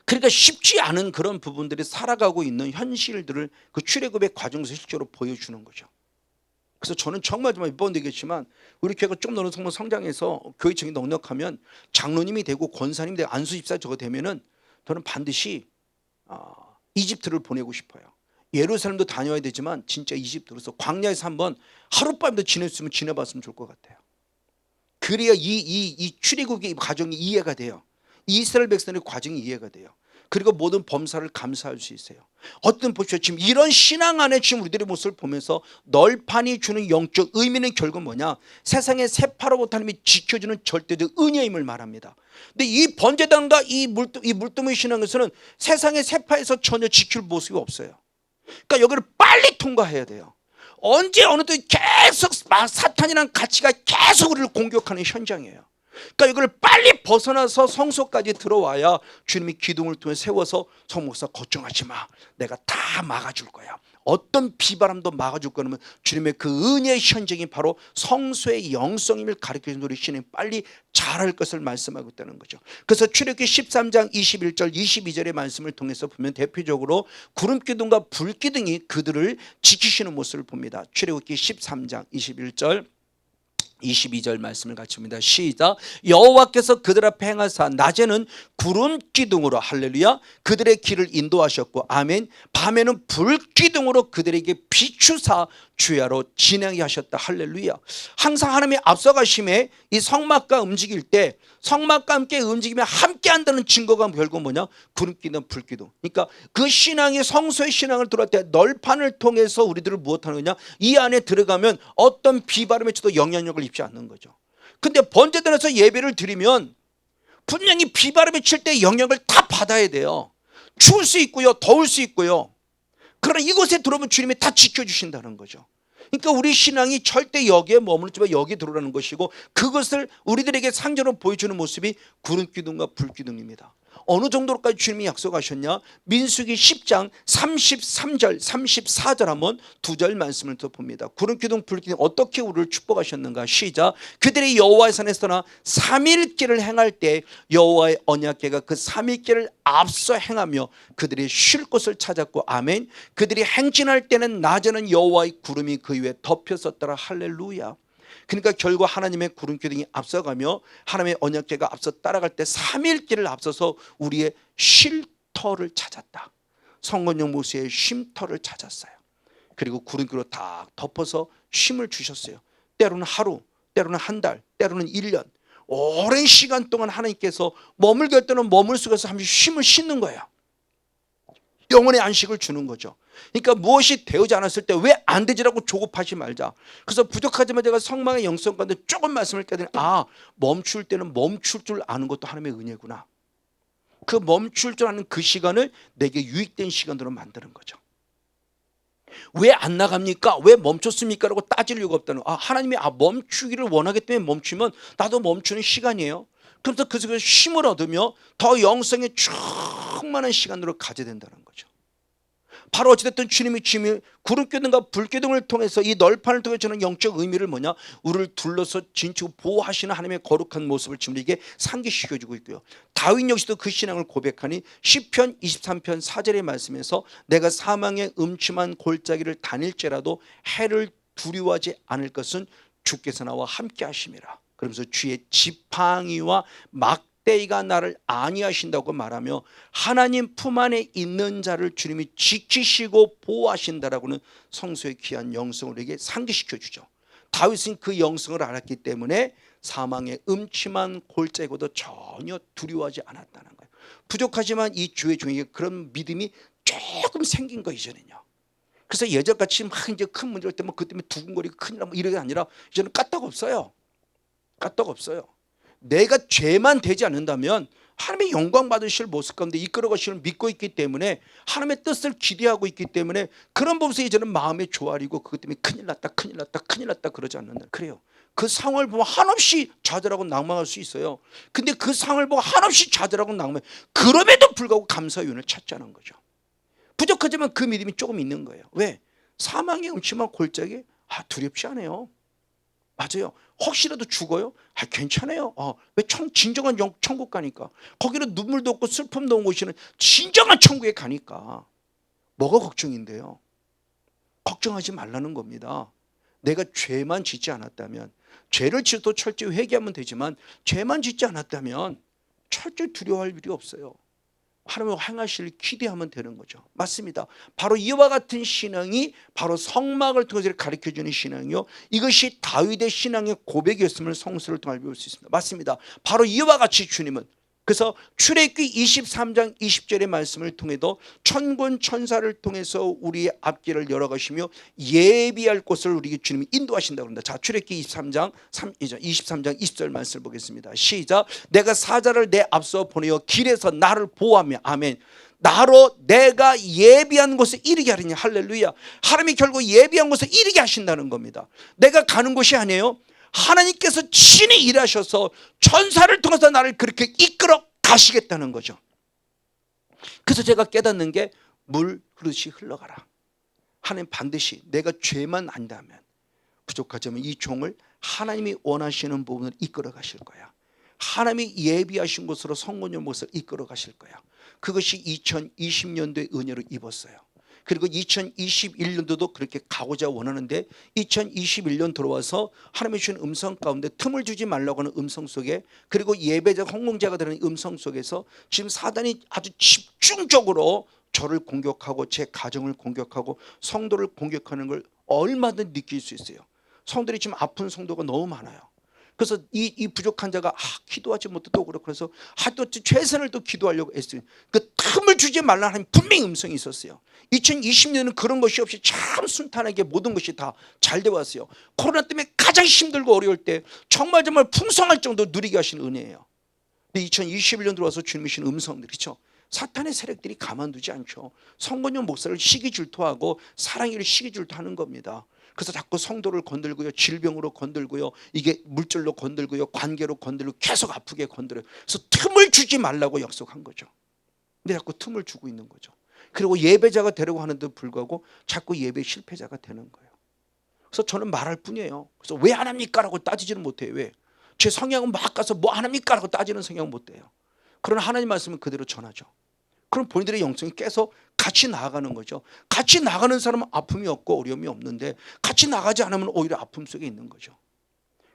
그러니까 쉽지 않은 그런 부분들이 살아가고 있는 현실들을 그 출애굽의 과정에서 실제로 보여주는 거죠. 그래서 저는 정말 몇 번 되겠지만 우리 교회가 좀 어느 정도 성장해서 교회청이 넉넉하면 장로님이 되고 권사님이 되고 안수집사 저거 되면은 저는 반드시 이집트를 보내고 싶어요. 예루살렘도 다녀야 되지만 진짜 이집트로서 광야에서 한번 하룻밤도 지냈으면 지내봤으면 좋을 것 같아요. 그래야 이 출애굽의 과정이 이해가 돼요. 이스라엘 백성의 과정이 이해가 돼요. 그리고 모든 범사를 감사할 수 있어요. 어떤 보시죠. 지금 이런 신앙 안에 지금 우리들의 모습을 보면서 널판이 주는 영적 의미는 결국 뭐냐? 세상의 세파로부터 하나님이 지켜주는 절대적 은혜임을 말합니다. 근데 이 번제단과 이 물두멍 신앙에서는 세상의 세파에서 전혀 지킬 모습이 없어요. 그러니까 여기를 빨리 통과해야 돼요. 언제 어느 때 계속 사탄이라는 가치가 계속 우리를 공격하는 현장이에요. 그러니까 이걸 빨리 벗어나서 성소까지 들어와야 주님이 기둥을 통해 세워서 성목사 걱정하지 마, 내가 다 막아줄 거야. 어떤 비바람도 막아줄 거면 주님의 그 은혜의 현장이 바로 성소의 영성임을 가르쳐주는 우리 신앙이 빨리 잘할 것을 말씀하고 있다는 거죠. 그래서 출애굽기 13장 21절 22절의 말씀을 통해서 보면 대표적으로 구름기둥과 불기둥이 그들을 지키시는 모습을 봅니다. 출애굽기 13장 21절 22절 말씀을 같이 봅니다. 시작. 여호와께서 그들 앞에 행하사 낮에는 구름 기둥으로 할렐루야 그들의 길을 인도하셨고 아멘. 밤에는 불 기둥으로 그들에게 비추사 주야로 진행하게 하셨다. 할렐루야. 항상 하나님의 앞서가심에 이 성막과 움직일 때 성막과 함께 움직이며 함께 한다는 증거가 결국 뭐냐? 구름 기둥 불 기둥. 그러니까 그 신앙이 성소의 신앙을 들어갈 때 널판을 통해서 우리들을 무엇하는 거냐? 이 안에 들어가면 어떤 비바람에 쳐도 영향력을 입지 않는 거죠. 근데 번제단에서 예배를 드리면 분명히 비바람이 칠 때 영향을 다 받아야 돼요. 추울 수 있고요, 더울 수 있고요. 그러나 이곳에 들어오면 주님이 다 지켜주신다는 거죠. 그러니까 우리 신앙이 절대 여기에 머물지만 여기 들어오라는 것이고 그것을 우리들에게 상징으로 보여주는 모습이 구름기둥과 불기둥입니다. 어느 정도로까지 주님이 약속하셨냐? 민수기 10장 33절 34절 한번 두 절 말씀을 더 봅니다. 구름기둥 불기둥 어떻게 우리를 축복하셨는가? 시작. 그들이 여호와의 산에서 떠나 3일길을 행할 때 여호와의 언약궤가 그 3일길을 앞서 행하며 그들이 쉴 곳을 찾았고 아멘. 그들이 행진할 때는 낮에는 여호와의 구름이 그 위에 덮였었더라. 할렐루야. 그러니까 결국 하나님의 구름기둥이 앞서가며 하나님의 언약궤가 앞서 따라갈 때 3일길을 앞서서 우리의 쉼터를 찾았다. 성건용 모세의 쉼터를 찾았어요. 그리고 구름기로 다 덮어서 쉼을 주셨어요. 때로는 하루, 때로는 한 달, 때로는 1년 오랜 시간 동안 하나님께서 머물게 할 때는 머물 속에서 잠시 쉼을 씻는 거예요. 영혼의 안식을 주는 거죠. 그러니까 무엇이 되지 않았을 때 왜 안 되지라고 조급하지 말자. 그래서 부족하지만 제가 성망의 영성 가운데 조금 말씀을 깨더니 멈출 때는 멈출 줄 아는 것도 하나님의 은혜구나. 그 멈출 줄 아는 그 시간을 내게 유익된 시간으로 만드는 거죠. 왜 안 나갑니까? 왜 멈췄습니까? 라고 따질 이유가 없다는 거예요. 하나님이 멈추기를 원하기 때문에 멈추면 나도 멈추는 시간이에요. 그래서 그 속에서 쉼을 얻으며 더 영성에 충만한 시간으로 가져야 된다는 거죠. 바로 어찌됐든 주님이 구름기둥과 불기둥을 통해서 이 널판을 통해 주는 영적 의미를 뭐냐, 우리를 둘러서 진치고 보호하시는 하나님의 거룩한 모습을 지금 이게 상기시켜주고 있고요. 다윗 역시도 그 신앙을 고백하니 시편 23편 4절의 말씀에서 내가 사망의 음침한 골짜기를 다닐지라도 해를 두려워하지 않을 것은 주께서 나와 함께 하심이라. 그러면서 주의 지팡이와 막대기가 나를 안위하신다고 말하며 하나님 품 안에 있는 자를 주님이 지키시고 보호하신다라고는 성소의 귀한 영성을 우리에게 상기시켜 주죠. 다윗은 그 영성을 알았기 때문에 사망의 음침한 골짜기도 전혀 두려워하지 않았다는 거예요. 부족하지만 이 주의 종에게 그런 믿음이 조금 생긴 거 이전에는요. 그래서 예전같이 막 이제 큰 문제일 때 뭐 그 때문에 두근거리고 큰일 나고 이런 게 아니라 이제는 까딱 없어요. 까딱 없어요. 내가 죄만 되지 않는다면 하나님의 영광 받으실 모습 가운데 이끌어 가시는 믿고 있기 때문에 하나님의 뜻을 기대하고 있기 때문에 그런 부분에서 이제는 마음의 조아리고 그것 때문에 큰일 났다 큰일 났다 큰일 났다 그러지 않는다. 그래요. 그 상황을 보면 한없이 좌절하고 낭망할 수 있어요. 근데 그 상황을 보고 한없이 좌절하고 낭망해. 그럼에도 불구하고 감사의 요인을 찾자는 거죠. 부족하지만 그 믿음이 조금 있는 거예요. 왜? 사망의 음침한 골짜기 두렵지 않아요. 맞아요. 혹시라도 죽어요? 괜찮아요. 왜 진정한 천국 가니까. 거기는 눈물도 없고 슬픔도 없는 곳이는 진정한 천국에 가니까. 뭐가 걱정인데요? 걱정하지 말라는 겁니다. 내가 죄만 짓지 않았다면, 죄를 지어도 철저히 회개하면 되지만 죄만 짓지 않았다면 철저히 두려워할 일이 없어요. 하나님의 행하실 기대하면 되는 거죠. 맞습니다. 바로 이와 같은 신앙이 바로 성막을 통해서 가르쳐주는 신앙이요, 이것이 다윗의 신앙의 고백이었음을 성서를 통해 볼 수 있습니다. 맞습니다. 바로 이와 같이 주님은, 그래서 출애굽기 23장 20절의 말씀을 통해도 천군 천사를 통해서 우리의 앞길을 열어가시며 예비할 곳을 우리에게 주님이 인도하신다고 합니다. 자, 출애굽기 23장 20절 말씀을 보겠습니다. 시작. 내가 사자를 내 앞서 보내어 길에서 나를 보호하며, 아멘, 나로 내가 예비한 곳에 이르게 하리니. 할렐루야. 하나님이 결국 예비한 곳에 이르게 하신다는 겁니다. 내가 가는 곳이 아니에요. 하나님께서 친히 일하셔서 천사를 통해서 나를 그렇게 이끌어 가시겠다는 거죠. 그래서 제가 깨닫는 게 물 흐르듯이 흘러가라. 하나님 반드시 내가 죄만 안다면, 부족하지만 이 종을 하나님이 원하시는 부분을 이끌어 가실 거야. 하나님이 예비하신 곳으로 성문의 모습을 이끌어 가실 거야. 그것이 2020년도의 은혜로 입었어요. 그리고 2021년도도 그렇게 가고자 원하는데 2021년 들어와서 하나님이 주신 음성 가운데 틈을 주지 말라고 하는 음성 속에, 그리고 예배자 헌공자가 되는 음성 속에서 지금 사단이 아주 집중적으로 저를 공격하고 제 가정을 공격하고 성도를 공격하는 걸 얼마든 느낄 수 있어요. 성도들이 지금 아픈 성도가 너무 많아요. 그래서 이 부족한 자가 기도하지 못해도 그렇고, 그래서 또 최선을 또 기도하려고 했어요. 그 틈을 주지 말라는 하나님 분명히 음성이 있었어요. 2020년은 그런 것이 없이 참 순탄하게 모든 것이 다 잘 되어 왔어요. 코로나 때문에 가장 힘들고 어려울 때 정말 풍성할 정도로 누리게 하신 은혜예요. 근데 2021년 들어와서 주님이 주신 음성들이죠. 사탄의 세력들이 가만두지 않죠. 성건용 목사를 시기질투하고 사랑이를 시기질투하는 겁니다. 그래서 자꾸 성도를 건들고요, 질병으로 건들고요, 이게 물질로 건들고요, 관계로 건들고 계속 아프게 건드려요. 그래서 틈을 주지 말라고 약속한 거죠. 근데 자꾸 틈을 주고 있는 거죠. 그리고 예배자가 되려고 하는데도 불구하고 자꾸 예배 실패자가 되는 거예요. 그래서 저는 말할 뿐이에요. 그래서 왜 안 합니까? 라고 따지지는 못해요. 왜? 제 성향은 막 가서 뭐 안 합니까? 라고 따지는 성향은 못 돼요. 그러나 하나님 말씀은 그대로 전하죠. 그럼 본인들의 영성이 깨서 같이 나아가는 거죠. 같이 나가는 사람은 아픔이 없고 어려움이 없는데 같이 나가지 않으면 오히려 아픔 속에 있는 거죠.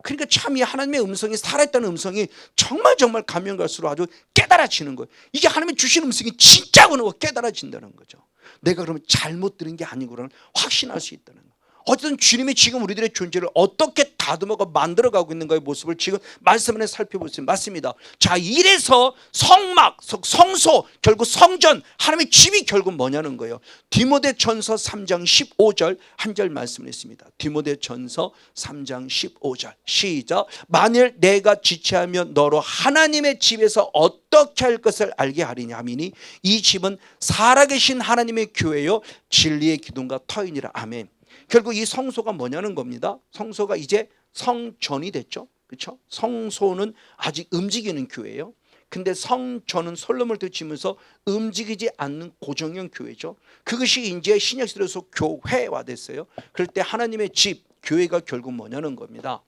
그러니까 참 이 하나님의 음성이 살아있다는 음성이 정말 가면 갈수록 아주 깨달아지는 거예요. 이게 하나님이 주신 음성이 진짜구나 깨달아진다는 거죠. 내가 그러면 잘못 들은 게 아니구나 확신할 수 있다는 거예요. 어쨌든 주님이 지금 우리들의 존재를 어떻게 다듬어가 만들어가고 있는가의 모습을 지금 말씀 안에 살펴보겠습니다. 맞습니다. 자, 이래서 성막, 성소, 결국 성전, 하나님의 집이 결국 뭐냐는 거예요. 디모데전서 3장 15절 한 절 말씀을 했습니다. 디모데전서 3장 15절 시작. 만일 내가 지체하면 너로 하나님의 집에서 어떻게 할 것을 알게 하리냐 하미니 이 집은 살아계신 하나님의 교회요 진리의 기둥과 터이니라. 아멘. 결국 이 성소가 뭐냐는 겁니다. 성소가 이제 성전이 됐죠. 그렇죠? 성소는 아직 움직이는 교회예요. 근데 성전은 솔로몬을 지으면서 움직이지 않는 고정형 교회죠. 그것이 이제 신약시대에서 교회화됐어요. 그럴 때 하나님의 집, 교회가 결국 뭐냐는 겁니다.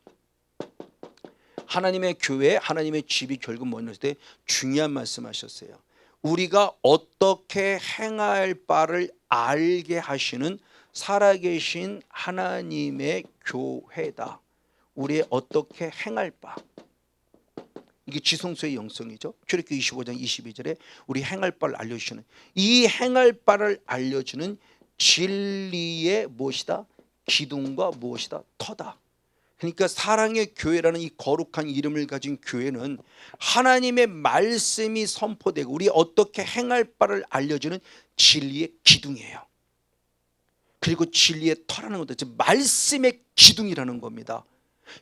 하나님의 교회, 하나님의 집이 결국 뭐냐는 때 중요한 말씀하셨어요. 우리가 어떻게 행할 바를 알게 하시는 살아계신 하나님의 교회다. 우리의 어떻게 행할 바, 이게 지성소의 영성이죠. 출애굽기 25장 22절에 우리 행할 바를 알려주시는, 이 행할 바를 알려주는 진리의 무엇이다? 기둥과 무엇이다? 터다. 그러니까 사랑의 교회라는 이 거룩한 이름을 가진 교회는 하나님의 말씀이 선포되고 우리 어떻게 행할 바를 알려주는 진리의 기둥이에요. 그리고 진리의 터라는 것도 즉 말씀의 기둥이라는 겁니다.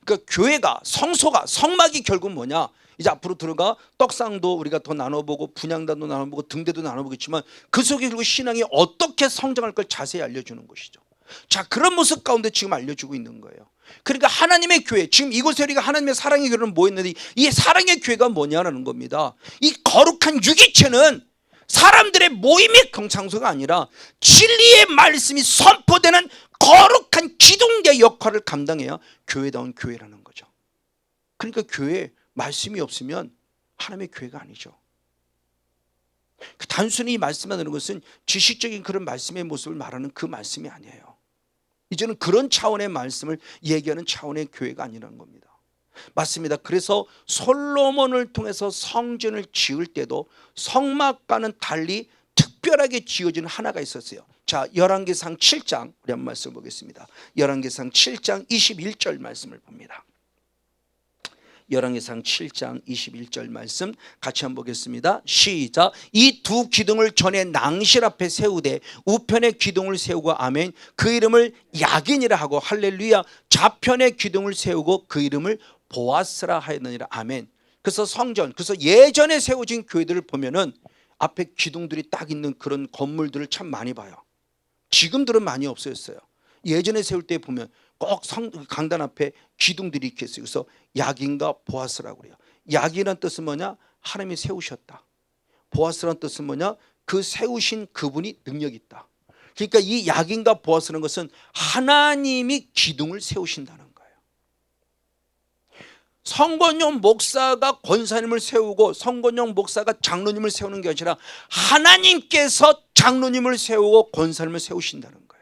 그러니까 교회가, 성소가, 성막이 결국 뭐냐? 이제 앞으로 들어가 떡상도 우리가 더 나눠보고 분향단도 나눠보고 등대도 나눠보겠지만 그 속에 결국 신앙이 어떻게 성장할 걸 자세히 알려주는 것이죠. 자, 그런 모습 가운데 지금 알려주고 있는 거예요. 그러니까 하나님의 교회, 지금 이곳에 우리가 하나님의 사랑의 교회는 뭐 했는데 이 사랑의 교회가 뭐냐라는 겁니다. 이 거룩한 유기체는 사람들의 모임의 경창소가 아니라 진리의 말씀이 선포되는 거룩한 기둥의 역할을 감당해야 교회다운 교회라는 거죠. 그러니까 교회에 말씀이 없으면 하나님의 교회가 아니죠. 단순히 말씀만 하는 것은 지식적인 그런 말씀의 모습을 말하는 그 말씀이 아니에요. 이제는 그런 차원의 말씀을 얘기하는 차원의 교회가 아니라는 겁니다. 맞습니다. 그래서 솔로몬을 통해서 성전을 지을 때도 성막과는 달리 특별하게 지어진 하나가 있었어요. 자, 열왕기상 7장 우리 한번 말씀을 보겠습니다. 열왕기상 7장 21절 말씀을 봅니다. 열왕기상 7장 21절 말씀 같이 한번 보겠습니다. 시작. 이 두 기둥을 전에 낭실 앞에 세우되 우편에 기둥을 세우고 아멘. 그 이름을 야긴이라 하고 할렐루야. 좌편에 기둥을 세우고 그 이름을 보아스라 하였느니라. 아멘. 그래서 성전, 그래서 예전에 세워진 교회들을 보면은 앞에 기둥들이 딱 있는 그런 건물들을 참 많이 봐요. 지금들은 많이 없어졌어요. 예전에 세울 때 보면 꼭 강단 앞에 기둥들이 이렇게 있어요. 그래서 야긴과 보아스라고 그래요. 야긴이라는 뜻은 뭐냐? 하나님이 세우셨다. 보아스라는 뜻은 뭐냐? 그 세우신 그분이 능력이 있다. 그러니까 이 야긴과 보아스라는 것은 하나님이 기둥을 세우신다는 거예요. 성건용 목사가 권사님을 세우고 성건용 목사가 장로님을 세우는 게 아니라 하나님께서 장로님을 세우고 권사님을 세우신다는 거예요.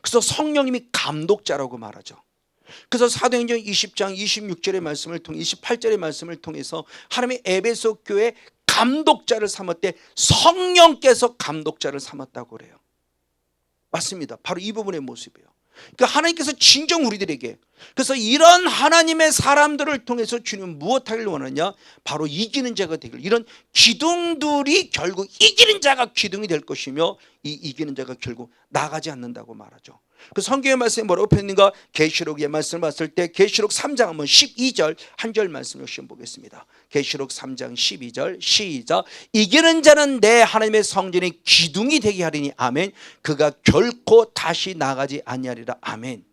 그래서 성령님이 감독자라고 말하죠. 그래서 사도행전 20장 26절의 말씀을 통해 28절의 말씀을 통해서 하나님의 에베소 교회 감독자를 삼았대. 성령께서 감독자를 삼았다고 그래요. 맞습니다. 바로 이 부분의 모습이에요. 그러니까 하나님께서 진정 우리들에게, 그래서 이런 하나님의 사람들을 통해서 주님은 무엇하기를 원하냐? 바로 이기는 자가 되길. 이런 기둥들이 결국 이기는 자가 기둥이 될 것이며 이 이기는 자가 결국 나가지 않는다고 말하죠. 그 성경의 말씀이 뭐라고 표현인가? 계시록의 말씀을 봤을 때 계시록 3장 한번 12절 한 절 말씀을 시험 보겠습니다. 계시록 3장 12절 시작. 이기는 자는 내 하나님의 성전이 기둥이 되게 하리니 아멘. 그가 결코 다시 나가지 아니하리라 아멘.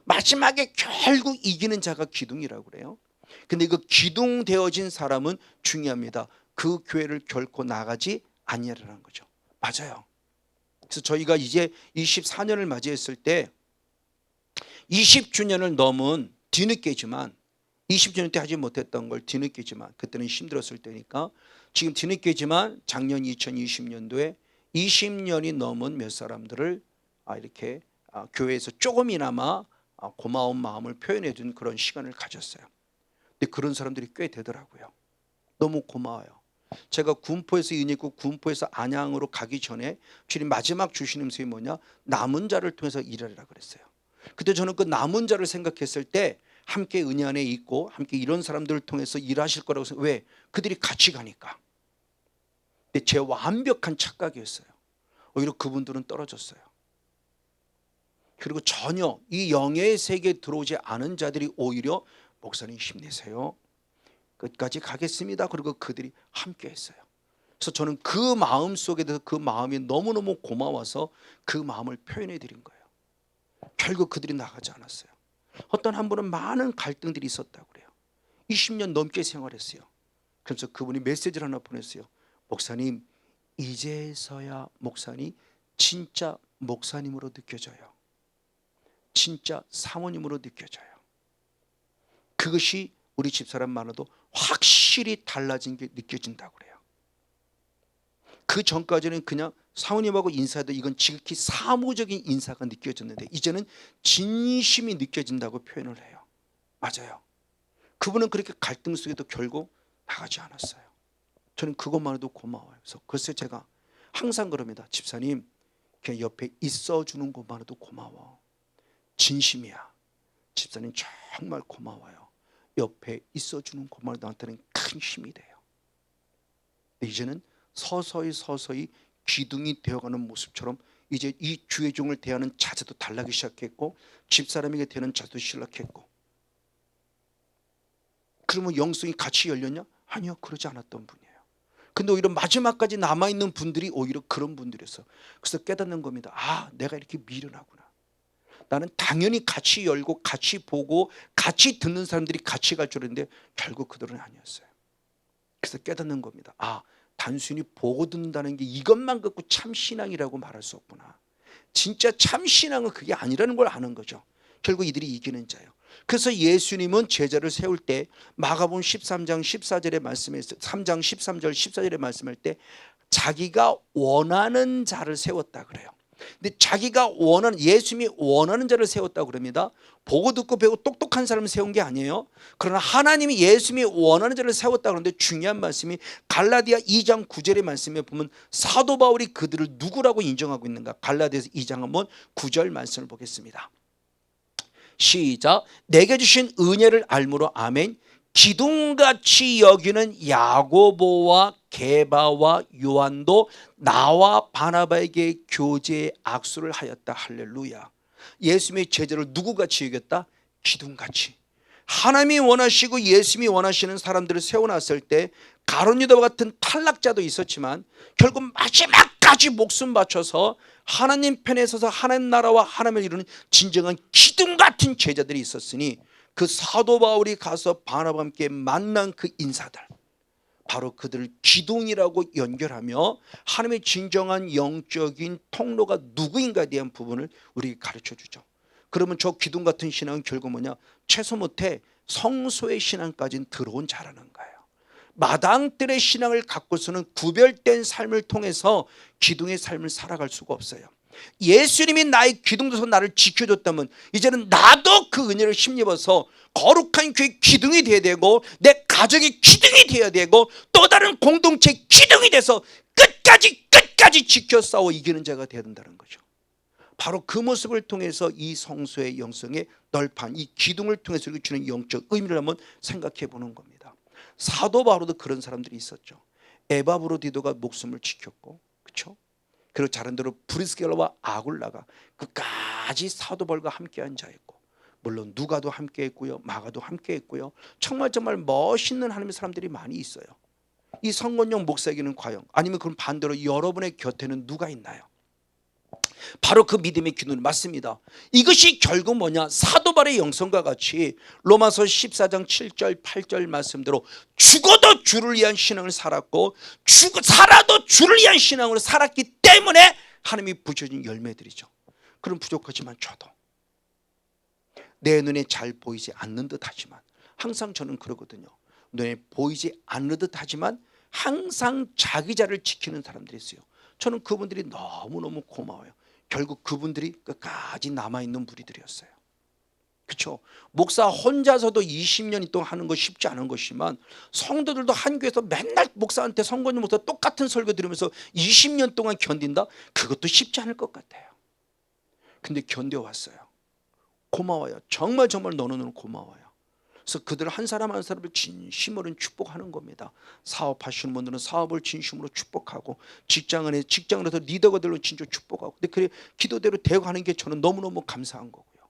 마지막에 결국 이기는 자가 기둥이라고 그래요. 근데 그 기둥 되어진 사람은 중요합니다. 그 교회를 결코 나가지 아니하리라는 거죠. 맞아요. 그래서 저희가 이제 24년을 맞이했을 때 20주년을 넘은 뒤늦게지만 20주년 때 하지 못했던 걸 뒤늦게지만 그때는 힘들었을 때니까 지금 뒤늦게지만 작년 2020년도에 20년이 넘은 몇 사람들을 이렇게 교회에서 조금이나마 고마운 마음을 표현해 준 그런 시간을 가졌어요. 근데 그런 사람들이 꽤 되더라고요. 너무 고마워요. 제가 군포에서 인했고 군포에서 안양으로 가기 전에 주님 마지막 주신 음성이 뭐냐? 남은 자를 통해서 일하리라 그랬어요. 그때 저는 그 남은 자를 생각했을 때 함께 은혜 안에 있고 함께 이런 사람들을 통해서 일하실 거라고 생각. 왜? 그들이 같이 가니까. 근데 제 완벽한 착각이었어요. 오히려 그분들은 떨어졌어요. 그리고 전혀 이 영의 세계에 들어오지 않은 자들이 오히려 목사님 힘내세요. 끝까지 가겠습니다. 그리고 그들이 함께 했어요. 그래서 저는 그 마음 속에 대해서 그 마음이 너무너무 고마워서 그 마음을 표현해 드린 거예요. 결국 그들이 나가지 않았어요. 어떤 한 분은 많은 갈등들이 있었다고 그래요. 20년 넘게 생활했어요. 그래서 그분이 메시지를 하나 보냈어요. 목사님, 이제서야 목사님 진짜 목사님으로 느껴져요. 진짜 사모님으로 느껴져요. 그것이 우리 집사람 많아도 확실히 달라진 게 느껴진다고 그래요. 그 전까지는 그냥 사모님하고 인사해도 이건 지극히 사무적인 인사가 느껴졌는데 이제는 진심이 느껴진다고 표현을 해요. 맞아요. 그분은 그렇게 갈등 속에도 결국 나가지 않았어요. 저는 그것만으로도 고마워요. 그래서 제가 항상 그럽니다. 집사님, 그냥 옆에 있어주는 것만으로도 고마워. 진심이야. 집사님 정말 고마워요. 옆에 있어주는 것만으로도 나한테는 큰 힘이 돼요. 근데 이제는 서서히 기둥이 되어가는 모습처럼 이제 이 주의 종을 대하는 자세도 달라지기 시작했고 집사람에게 대하는 자세도 시작했고. 그러면 영성이 같이 열렸냐? 아니요, 그러지 않았던 분이에요. 근데 오히려 마지막까지 남아있는 분들이 오히려 그런 분들이었어요. 그래서 깨닫는 겁니다. 아, 내가 이렇게 미련하구나. 나는 당연히 같이 열고 같이 보고 같이 듣는 사람들이 같이 갈 줄 알았는데 결국 그들은 아니었어요. 그래서 깨닫는 겁니다. 아, 단순히 보고 듣는다는 게 이것만 갖고 참 신앙이라고 말할 수 없구나. 진짜 참 신앙은 그게 아니라는 걸 아는 거죠. 결국 이들이 이기는 자예요. 그래서 예수님은 제자를 세울 때 마가복음 13장 14절의 말씀에 3장 13절 14절의 말씀할 때 자기가 원하는 자를 세웠다 그래요. 근데 자기가 원하는 예수님이 원하는 자를 세웠다 그럽니다. 보고 듣고 배우고 똑똑한 사람을 세운 게 아니에요. 그러나 하나님이 예수님이 원하는 자를 세웠다 그러는데 중요한 말씀이 갈라디아 2장 9절의 말씀에 보면 사도 바울이 그들을 누구라고 인정하고 있는가? 갈라디아서 2장 한번 9절 말씀을 보겠습니다. 시작. 내게 주신 은혜를 알므로 아멘. 기둥같이 여기는 야고보와 게바와 요한도 나와 바나바에게 교제의 악수를 하였다. 할렐루야. 예수님의 제자를 누구같이 여겼다? 기둥같이. 하나님이 원하시고 예수님이 원하시는 사람들을 세워놨을 때 가룟 유다와 같은 탈락자도 있었지만 결국 마지막까지 목숨 바쳐서 하나님 편에 서서 하나님 나라와 하나님을 이루는 진정한 기둥 같은 제자들이 있었으니 그 사도 바울이 가서 바나바와 함께 만난 그 인사들, 바로 그들을 기둥이라고 연결하며 하나님의 진정한 영적인 통로가 누구인가에 대한 부분을 우리에게 가르쳐주죠. 그러면 저 기둥 같은 신앙은 결국 뭐냐? 최소 못해 성소의 신앙까지는 들어온 자라는 거예요. 마당들의 신앙을 갖고서는 구별된 삶을 통해서 기둥의 삶을 살아갈 수가 없어요. 예수님이 나의 기둥에서 나를 지켜줬다면 이제는 나도 그 은혜를 힘입어서 거룩한 교회 기둥이 되어야 되고 내 가정의 기둥이 되어야 되고 또 다른 공동체 기둥이 돼서 끝까지 지켜 싸워 이기는 자가 되어야 된다는 거죠. 바로 그 모습을 통해서 이 성소의 영성의 널판, 이 기둥을 통해서 주는 영적 의미를 한번 생각해 보는 겁니다. 사도 바울도 그런 사람들이 있었죠. 에바브로디도가 목숨을 지켰고, 그렇죠? 그리고 다른 대로 브리스겔라와 아굴라가 끝까지 사도 바울과 함께한 자였고, 물론 누가도 함께했고요, 마가도 함께했고요. 정말 멋있는 하나님의 사람들이 많이 있어요. 이 성건용 목사에게는 과연, 아니면 그럼 반대로 여러분의 곁에는 누가 있나요? 바로 그 믿음의 기둥이 맞습니다. 이것이 결국 뭐냐? 사도 바울의 영성과 같이 로마서 14장 7절 8절 말씀대로 죽어도 주를 위한 신앙을 살았고 살아도 주를 위한 신앙으로 살았기 때문에 하나님이 부여진 열매들이죠. 그럼 부족하지만 저도 내 눈에 잘 보이지 않는 듯 하지만 항상 저는 그러거든요. 눈에 보이지 않는 듯 하지만 항상 자기 자를 지키는 사람들이 있어요. 저는 그분들이 너무너무 고마워요. 결국 그분들이 끝까지 남아있는 무리들이었어요. 그렇죠? 목사 혼자서도 20년 동안 하는 거 쉽지 않은 것이지만 성도들도 한 교회에서 맨날 목사한테 성건용 목사 똑같은 설교 들으면서 20년 동안 견딘다? 그것도 쉽지 않을 것 같아요. 근데 견뎌왔어요. 고마워요. 정말 너는 고마워요. 그래서 그들 한 사람 한 사람을 진심으로 축복하는 겁니다. 사업하시는 분들은 사업을 진심으로 축복하고 직장에서 리더가 되는 진짜 축복하고. 근데 그래 기도대로 되어가는 게 저는 너무너무 감사한 거고요.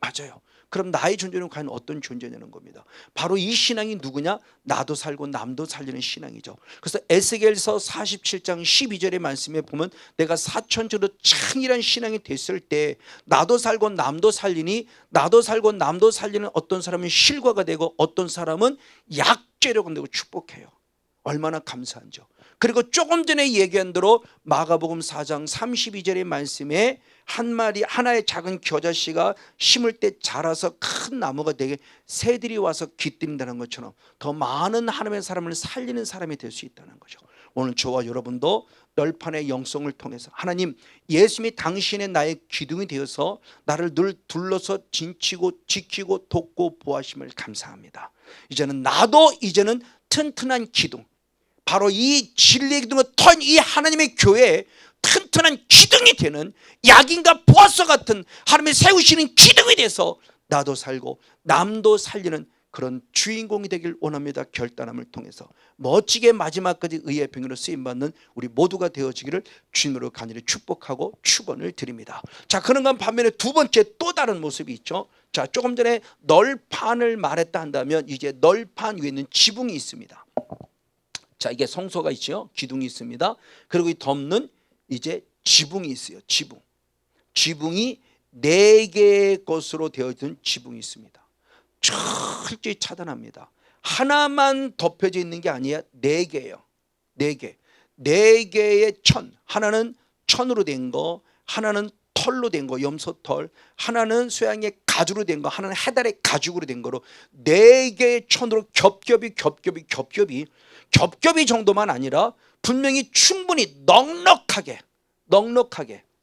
맞아요. 그럼 나의 존재는 과연 어떤 존재냐는 겁니다. 바로 이 신앙이 누구냐? 나도 살고 남도 살리는 신앙이죠. 그래서 에스겔서 47장 12절의 말씀에 보면 내가 사천적으로 창이란 신앙이 됐을 때 나도 살고 남도 살리니 나도 살고 남도 살리는 어떤 사람은 실과가 되고 어떤 사람은 약재료가 되고 축복해요. 얼마나 감사한지요. 그리고 조금 전에 얘기한 대로 마가복음 4장 32절의 말씀에 하나의 작은 겨자씨가 심을 때 자라서 큰 나무가 되게 새들이 와서 깃든다는 것처럼 더 많은 하나님의 사람을 살리는 사람이 될 수 있다는 거죠. 오늘 저와 여러분도 널판의 영성을 통해서 하나님, 예수님이 당신의 나의 기둥이 되어서 나를 늘 둘러서 지키고 돕고 보호하심을 감사합니다. 이제는 나도 튼튼한 기둥, 바로 이 진리의 기둥을 턴 이 하나님의 교회에 튼튼한 기둥이 되는 약인과 보아서 같은 하나님이 세우시는 기둥이 돼서 나도 살고 남도 살리는 그런 주인공이 되길 원합니다. 결단함을 통해서 멋지게 마지막까지 의의 병으로 쓰임받는 우리 모두가 되어지기를 주님으로 간절히 축복하고 축원을 드립니다. 자, 그런가 반면에 두 번째 또 다른 모습이 있죠. 자, 조금 전에 널판을 말했다 한다면 이제 널판 위에는 지붕이 있습니다. 자, 이게 성소가 있죠. 기둥이 있습니다. 그리고 이 덮는 이제 지붕이 있어요. 지붕이 4개의 것으로 되어진 지붕이 있습니다. 철저히 차단합니다. 하나만 덮여져 있는 게 아니야. 4개예요. 4개. 4개의 천. 하나는 천으로 된 거, 하나는 털로 된 거, 염소털, 하나는 쇠양의 가죽으로 된 거, 하나는 해달의 가죽으로 된 거로 4개의 천으로 겹겹이 정도만 아니라 분명히 충분히 넉넉하게.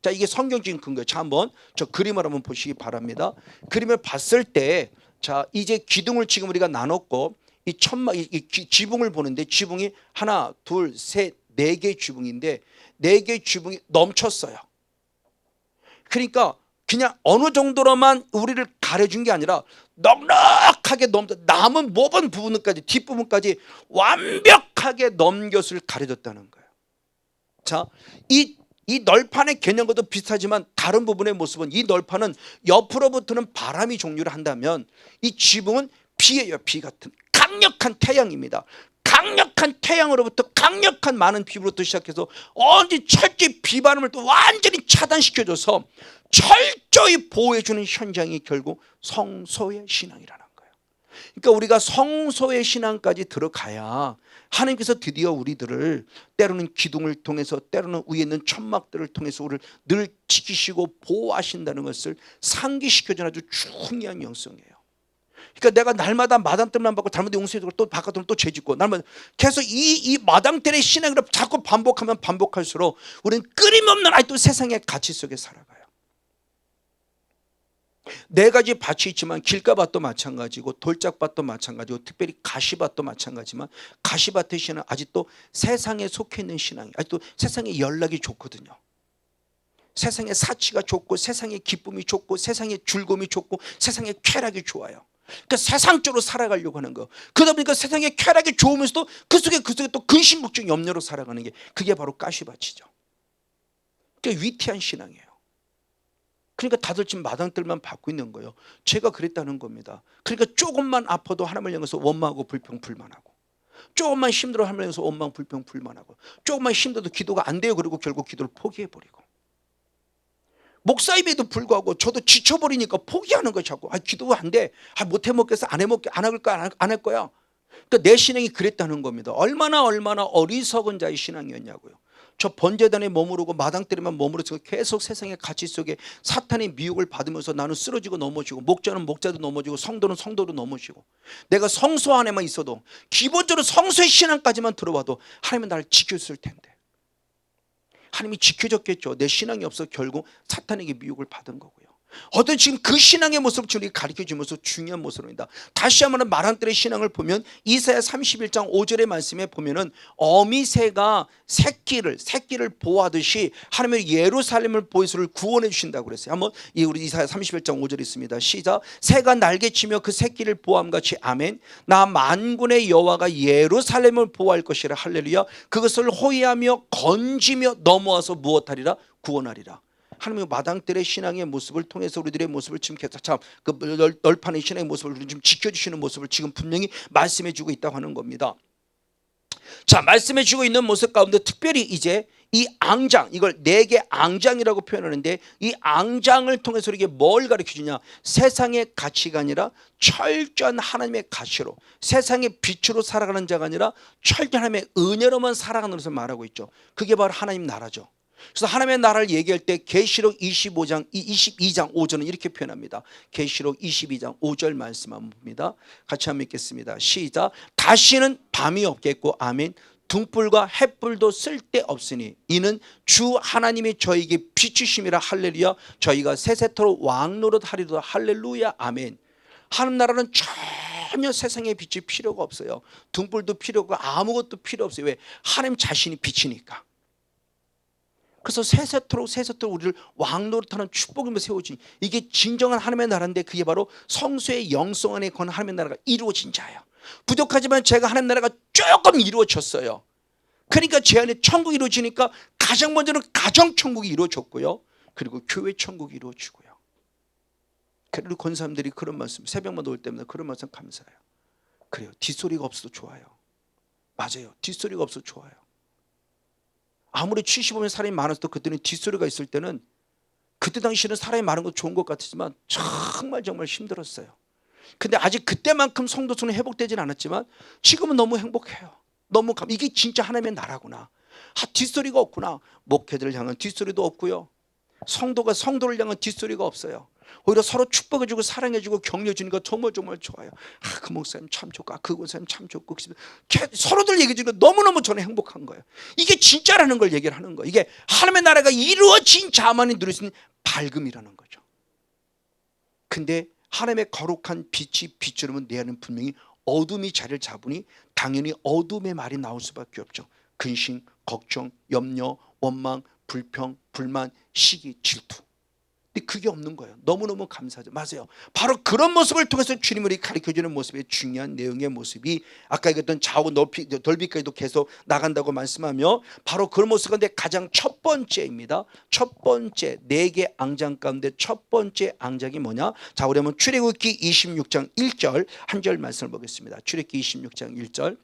자, 이게 성경적인 근거예요. 자, 한번 저 그림을 한번 보시기 바랍니다. 그림을 봤을 때, 자, 이제 기둥을 지금 우리가 나눴고 이 지붕을 보는데 지붕이 하나, 둘, 셋, 4개의 지붕인데 4개의 지붕이 넘쳤어요. 그러니까 그냥 어느 정도로만 우리를 가려준 게 아니라 넉넉하게 남은 모든 부분까지 뒷부분까지 완벽하게 넘겨을 가려줬다는 거예요. 자, 이 널판의 개념과도 비슷하지만 다른 부분의 모습은 이 널판은 옆으로부터는 바람이 종류를 한다면 이 지붕은 비예요. 비 같은 강력한 태양입니다. 강력한 태양으로부터 강력한 많은 비부로부터 시작해서 언제 철저히 비바람을 또 완전히 차단시켜줘서 철저히 보호해주는 현장이 결국 성소의 신앙이라는 거예요. 그러니까 우리가 성소의 신앙까지 들어가야 하나님께서 드디어 우리들을 때로는 기둥을 통해서 때로는 위에 있는 천막들을 통해서 우리를 늘 지키시고 보호하신다는 것을 상기시켜주는 아주 중요한 영성이에요. 그러니까 내가 날마다 마당들만 받고 잘못된 용서해주고 또 바깥으로 또 죄짓고 날마다 계속 이 마당들의 신앙을 자꾸 반복하면 반복할수록 우리는 끊임없는 아직도 세상의 가치 속에 살아가요. 4가지 밭이 있지만 길가밭도 마찬가지고 돌짝밭도 마찬가지고 특별히 가시밭도 마찬가지지만 가시밭의 신앙은 아직도 세상에 속해 있는 신앙이 아직도 세상의 연락이 좋거든요. 세상의 사치가 좋고 세상의 기쁨이 좋고 세상의 즐거움이 좋고 세상의 쾌락이 좋아요. 그러니까 세상적으로 살아가려고 하는 거. 그러다 보니까 세상의 쾌락이 좋으면서도 그 속에 또 근심걱정 염려로 살아가는 게 그게 바로 가시밭이죠. 그게 위태한 신앙이에요. 그러니까 다들 지금 마당들만 받고 있는 거예요. 제가 그랬다는 겁니다. 그러니까 조금만 아파도 하나님을 향해서 원망하고 불평불만하고 조금만 힘들어 하나님을 향해서 원망 불평불만하고 조금만 힘들어도 기도가 안 돼요. 그리고 결국 기도를 포기해버리고 목사임에도 불구하고 저도 지쳐버리니까 포기하는 거예요. 자꾸 기도 안 돼. 못해 먹겠어. 안 할 거야. 그러니까 내 신앙이 그랬다는 겁니다. 얼마나 어리석은 자의 신앙이었냐고요. 저 번제단에 머무르고 마당들에만 머무르고 계속 세상의 가치 속에 사탄의 미혹을 받으면서 나는 쓰러지고 넘어지고 목자는 목자도 넘어지고 성도는 성도도 넘어지고 내가 성소 안에만 있어도 기본적으로 성소의 신앙까지만 들어와도 하나님은 나를 지켰을 텐데 하나님이 지켜줬겠죠. 내 신앙이 없어 결국 사탄에게 미혹을 받은 거고요. 어떤 지금 그 신앙의 모습을 지금 가르쳐주면서 중요한 모습입니다. 다시 한번 마당들의 신앙을 보면 이사야 31장 5절의 말씀에 보면은 어미새가 새끼를 보호하듯이 하나님의 예루살렘을 보호해서 구원해 주신다고 그랬어요. 한번 우리 이사야 31장 5절 있습니다. 시작. 새가 날개치며 그 새끼를 보호함 같이 아멘. 나 만군의 여호와가 예루살렘을 보호할 것이라 할렐루야. 그것을 호위하며 건지며 넘어와서 무엇하리라 구원하리라. 하나님의 마당들의 신앙의 모습을 통해서 우리들의 모습을 지금 계속 그 널판의 신앙의 모습을 지금 지켜주시는 모습을 지금 분명히 말씀해주고 있다고 하는 겁니다. 자, 말씀해주고 있는 모습 가운데 특별히 이제 이 앙장, 이걸 내게 앙장이라고 표현하는데 이 앙장을 통해서 우리에게 뭘 가르쳐주냐, 세상의 가치가 아니라 철저한 하나님의 가치로, 세상의 빛으로 살아가는 자가 아니라 철저한 하나님의 은혜로만 살아가는 것을 말하고 있죠. 그게 바로 하나님 나라죠. 그래서 하나님의 나라를 얘기할 때 계시록 22장 5절은 이렇게 표현합니다. 계시록 22장 5절 말씀 한번 봅니다. 같이 한번 읽겠습니다. 시작. 다시는 밤이 없겠고 아멘. 등불과 햇불도 쓸데없으니 이는 주 하나님이 저에게 비추심이라 할렐루야. 저희가 세세토록 왕노릇하리로다 할렐루야 아멘. 하나님 나라는 전혀 세상의 빛이 필요가 없어요. 등불도 필요가 없고 아무것도 필요 없어요. 왜? 하나님 자신이 빛이니까. 그래서 세세토록 우리를 왕노릇하는 축복이며 세워진, 이게 진정한 하나님의 나라인데 그게 바로 성소의 영성 안에 건 하나님의 나라가 이루어진 자예요. 부족하지만 제가 하나님 나라가 조금 이루어졌어요. 그러니까 제 안에 천국이 이루어지니까 가장 먼저는 가정천국이 이루어졌고요, 그리고 교회 천국이 이루어지고요. 그리고 권사님들이 그런 말씀, 새벽마다 올 때마다 그런 말씀 감사해요. 그래요, 뒷소리가 없어도 좋아요. 맞아요, 뒷소리가 없어도 좋아요. 아무리 75년 사람이 많아서도 그때는 뒷소리가 있을 때는, 그때 당시에는 사람이 많은 것도 좋은 것 같았지만 정말 힘들었어요. 근데 아직 그때만큼 성도 수는 회복되진 않았지만 지금은 너무 행복해요. 너무 이게 진짜 하나님의 나라구나. 뒷소리가 없구나. 목회자를 향한 뒷소리도 없고요, 성도가 성도를 향한 뒷소리가 없어요. 오히려 서로 축복해주고 사랑해주고 격려해주니까 정말 좋아요. 그 목사님 참 좋고, 그 권사님 참 좋고, 서로들 얘기해주니까 너무너무 저는 행복한 거예요. 이게 진짜라는 걸 얘기를 하는 거예요. 이게 하나님의 나라가 이루어진 자만이 누릴 수 있는 밝음이라는 거죠. 근데 하나님의 거룩한 빛이 비추려면 내 안은 분명히 어둠이 자리를 잡으니 당연히 어둠의 말이 나올 수밖에 없죠. 근심, 걱정, 염려, 원망, 불평, 불만, 시기, 질투. 근데 그게 없는 거예요. 너무너무 감사하죠. 맞아요. 바로 그런 모습을 통해서 주님을 가르쳐주는 모습의 중요한 내용의 모습이 아까 얘기했던 좌우 넓이까지도 계속 나간다고 말씀하며, 바로 그런 모습 가운데 가장 첫 번째입니다. 첫 번째, 4개 앙장 가운데 첫 번째 앙장이 뭐냐? 자, 우리 한번 출애굽기 26장 1절 한 절 말씀을 보겠습니다. 출애굽기 26장 1절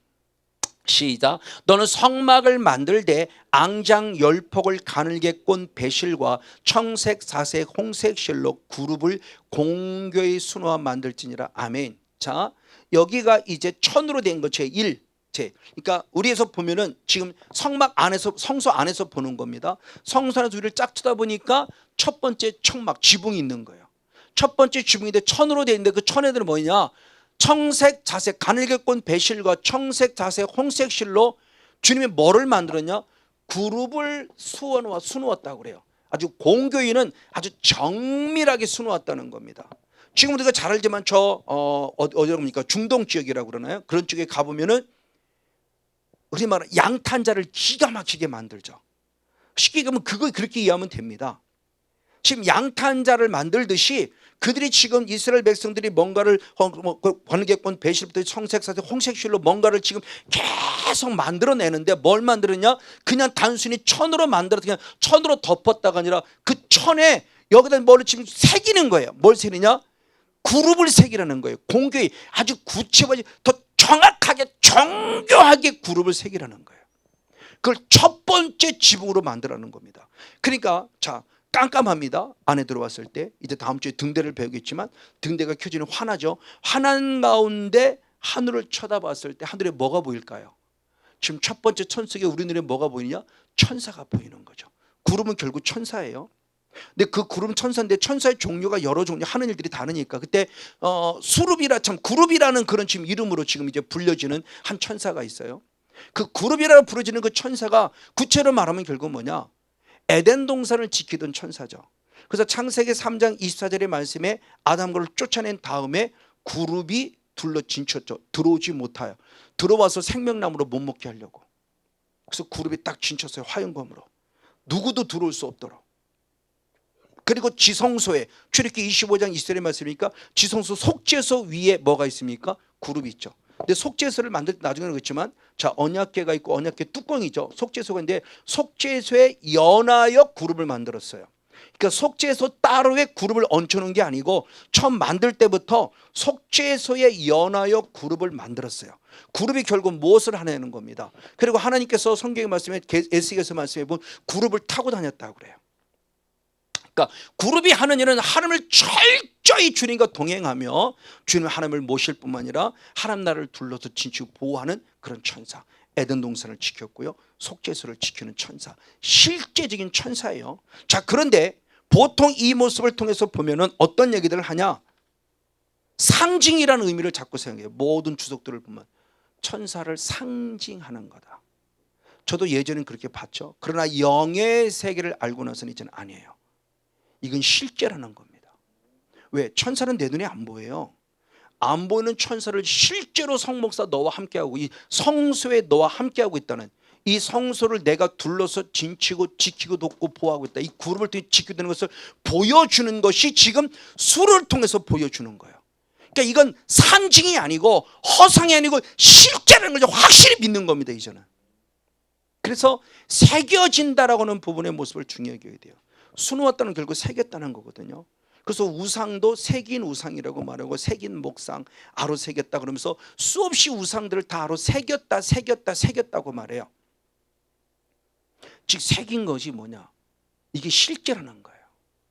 시작. 너는 성막을 만들되 앙장 10폭을 가늘게 꼰 배실과 청색, 사색, 홍색 실로 그룹을 공교의 수놓아 만들지니라. 아멘. 자, 여기가 이제 천으로 된 거 제1. 그러니까 우리에서 보면은 지금 성막 안에서, 성소 안에서 보는 겁니다. 성소 안에서 우리를 쫙 쳐다보니까 첫 번째 청막, 지붕이 있는 거예요. 첫 번째 지붕인데 천으로 돼 있는데 그 천에들은 뭐냐? 청색, 자색, 가늘게 꼰 배실과 청색, 자색, 홍색 실로 주님이 뭐를 만들었냐? 그룹을 수놓았다고 그래요. 아주 공교인은 아주 정밀하게 수놓았다는 겁니다. 지금 우리가 잘 알지만 어디로 봅니까? 중동 지역이라고 그러나요? 그런 쪽에 가보면은 우리 말은 양탄자를 기가 막히게 만들죠. 쉽게 얘기하면 그거 그렇게 이해하면 됩니다. 지금 양탄자를 만들듯이 그들이 지금 이스라엘 백성들이 뭔가를 번개권 배실부터 청색, 사색, 홍색 실로 뭔가를 지금 계속 만들어내는데 뭘 만들었냐? 그냥 단순히 천으로 만들어서 그냥 천으로 덮었다가 아니라 그 천에 여기다 뭘 지금 새기는 거예요. 뭘 새기냐? 그룹을 새기라는 거예요. 공교히 아주 구체화지 더 정확하게 정교하게 그룹을 새기라는 거예요. 그걸 첫 번째 지붕으로 만들라는 겁니다. 그러니까 자, 깜깜합니다. 안에 들어왔을 때 이제 다음 주에 등대를 배우겠지만 등대가 켜지는 환하죠. 환한 가운데 하늘을 쳐다봤을 때 하늘에 뭐가 보일까요? 지금 첫 번째 천석에 우리 눈에 뭐가 보이냐? 천사가 보이는 거죠. 구름은 결국 천사예요. 근데 그 구름 천사인데 천사의 종류가 여러 종류, 하는 일들이 다르니까 그때 수룹이라 참 그룹이라는 그런 지금 이름으로 지금 이제 불려지는 한 천사가 있어요. 그 그룹이라고 부르지는 그 천사가 구체로 말하면 결국 뭐냐? 에덴 동산을 지키던 천사죠. 그래서 창세기 3장 24절의 말씀에 아담과를 쫓아낸 다음에 그룹이 둘러 진쳤죠. 들어오지 못하여 들어와서 생명나무로 못 먹게 하려고. 그래서 그룹이 딱 진쳤어요. 화영검으로. 누구도 들어올 수 없도록. 그리고 지성소에 출애굽기 25장 20절의 말씀이니까 지성소 속죄소 위에 뭐가 있습니까? 그룹이 있죠. 근데 속죄소를 만들 때 나중에는 그렇지만 자, 언약궤가 있고 언약궤 뚜껑이죠. 속죄소가 있는데 속죄소에 연하여 그룹을 만들었어요. 그러니까 속죄소 따로의 그룹을 얹혀놓은 게 아니고 처음 만들 때부터 속죄소에 연하여 그룹을 만들었어요. 그룹이 결국 무엇을 하냐는 겁니다. 그리고 하나님께서 성경의 말씀에 에스겔서 말씀해 보면 그룹을 타고 다녔다고 그래요. 그러니까 그룹이 하는 일은 하나님을 철저히 주님과 동행하며 주님 하나님을 모실 뿐만 아니라 하나님 나라를 둘러서 진치고 보호하는 그런 천사. 에덴 동산을 지켰고요, 속죄소를 지키는 천사, 실제적인 천사예요. 자, 그런데 보통 이 모습을 통해서 보면은 어떤 얘기들을 하냐, 상징이라는 의미를 자꾸 생각해요. 모든 주석들을 보면 천사를 상징하는 거다. 저도 예전엔 그렇게 봤죠. 그러나 영의 세계를 알고 나서는 이제는 아니에요. 이건 실제라는 겁니다. 왜? 천사는 내 눈에 안 보여요. 안 보이는 천사를 실제로 성목사 너와 함께하고 이 성소에 너와 함께하고 있다는, 이 성소를 내가 둘러서 진치고 지키고 돕고 보호하고 있다, 이 그룹을 통해 지키고 되는 것을 보여주는 것이 지금 수를 통해서 보여주는 거예요. 그러니까 이건 상징이 아니고 허상이 아니고 실제라는 걸 확실히 믿는 겁니다, 이제는. 그래서 새겨진다라고 하는 부분의 모습을 중요하게 해야 돼요. 수놓았다는 결국 새겼다는 거거든요. 그래서 우상도 새긴 우상이라고 말하고 새긴 목상, 아로 새겼다 그러면서 수없이 우상들을 다 아로 새겼다 새겼다 새겼다고 말해요. 즉 새긴 것이 뭐냐, 이게 실제라는 거예요.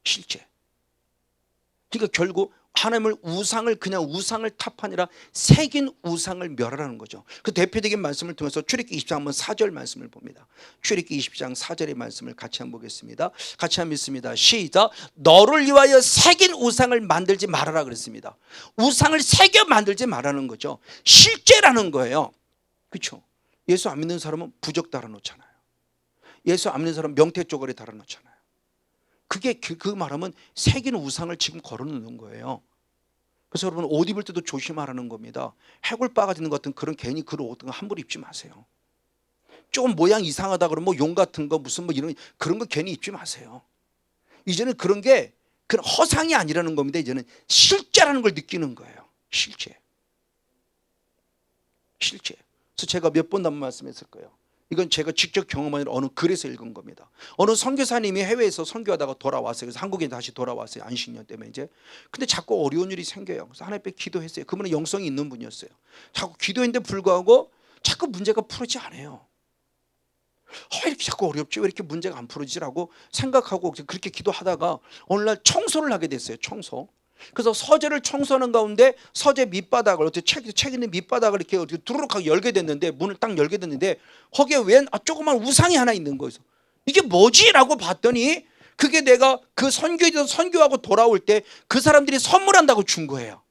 실제. 그러니까 결국 하나님을 우상을 그냥 우상을 탑하니라 새긴 우상을 멸하라는 거죠. 그 대표적인 말씀을 통해서 출애굽기 20장 한번 4절 말씀을 봅니다. 출애굽기 20장 4절의 말씀을 같이 한번 보겠습니다. 같이 한번 읽습니다. 시작. 너를 위하여 새긴 우상을 만들지 말아라 그랬습니다. 우상을 새겨 만들지 말라는 거죠. 실제라는 거예요. 그렇죠? 예수 안 믿는 사람은 부적 달아놓잖아요. 예수 안 믿는 사람은 명태 쪼가리 달아놓잖아요. 그게 그 말하면 새긴 우상을 지금 걸어놓는 거예요. 그래서 여러분 옷 입을 때도 조심하라는 겁니다. 해골 빠가지는 것 같은 그런 괜히 그런 옷 함부로 입지 마세요. 조금 모양 이상하다 그러면 뭐 용 같은 거 무슨 뭐 이런 그런 거 괜히 입지 마세요. 이제는 그런 게 그런 허상이 아니라는 겁니다. 이제는 실제라는 걸 느끼는 거예요. 실제. 그래서 제가 몇 번 남은 말씀했을 거예요. 이건 제가 직접 경험한 어느 글에서 읽은 겁니다. 어느 선교사님이 해외에서 선교하다가 돌아왔어요. 그래서 한국에 다시 돌아왔어요. 안식년 때문에 이제. 근데 자꾸 어려운 일이 생겨요. 그래서 하나님 앞에 기도했어요. 그분은 영성이 있는 분이었어요. 자꾸 기도했는데 불구하고 자꾸 문제가 풀리지 않아요. 이렇게 자꾸 어렵지, 왜 이렇게 문제가 안 풀어지라고 생각하고 그렇게 기도하다가 어느 날 청소를 하게 됐어요. 청소. 그래서 서재를 청소하는 가운데 서재 밑바닥을 어떻게 책 있는 밑바닥을 이렇게 어떻게 두루룩하게 열게 됐는데, 문을 딱 열게 됐는데 거기에 웬 조그만 우상이 하나 있는 거예요. 이게 뭐지라고 봤더니 그게 내가 그 선교에서 선교하고 돌아올 때 그 사람들이 선물한다고 준 거예요.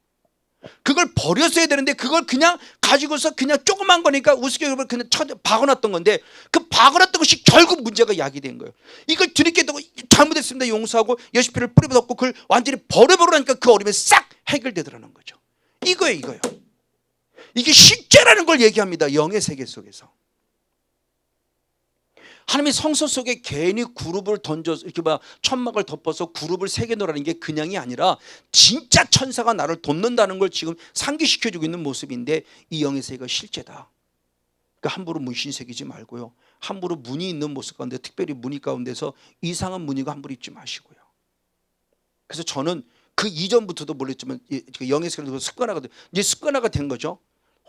그걸 버렸어야 되는데 그걸 그냥 가지고서 그냥 조그만 거니까 우스갯소리로 그냥 박아놨던 건데, 그 박아놨던 것이 결국 문제가 야기된 거예요. 이걸 들이켜도 잘못했습니다 용서하고 여시피를 뿌려붓고 그걸 완전히 버려버리니까 그 어려움이 싹 해결되더라는 거죠. 이거예요. 이게 실제라는 걸 얘기합니다. 영의 세계 속에서. 하나님의 성소 속에 괜히 그룹을 던져서 이렇게 천막을 덮어서 그룹을 새겨 놓으라는 게 그냥이 아니라 진짜 천사가 나를 돕는다는 걸 지금 상기시켜주고 있는 모습인데, 이 영의 세계가 실제다. 그러니까 함부로 문신 새기지 말고요, 함부로 무늬 있는 모습 가운데, 특별히 무늬 가운데서 이상한 무늬가 함부로 입지 마시고요. 그래서 저는 그 이전부터도 몰랐지만 영의 세계를 이제 습관화가 된 거죠.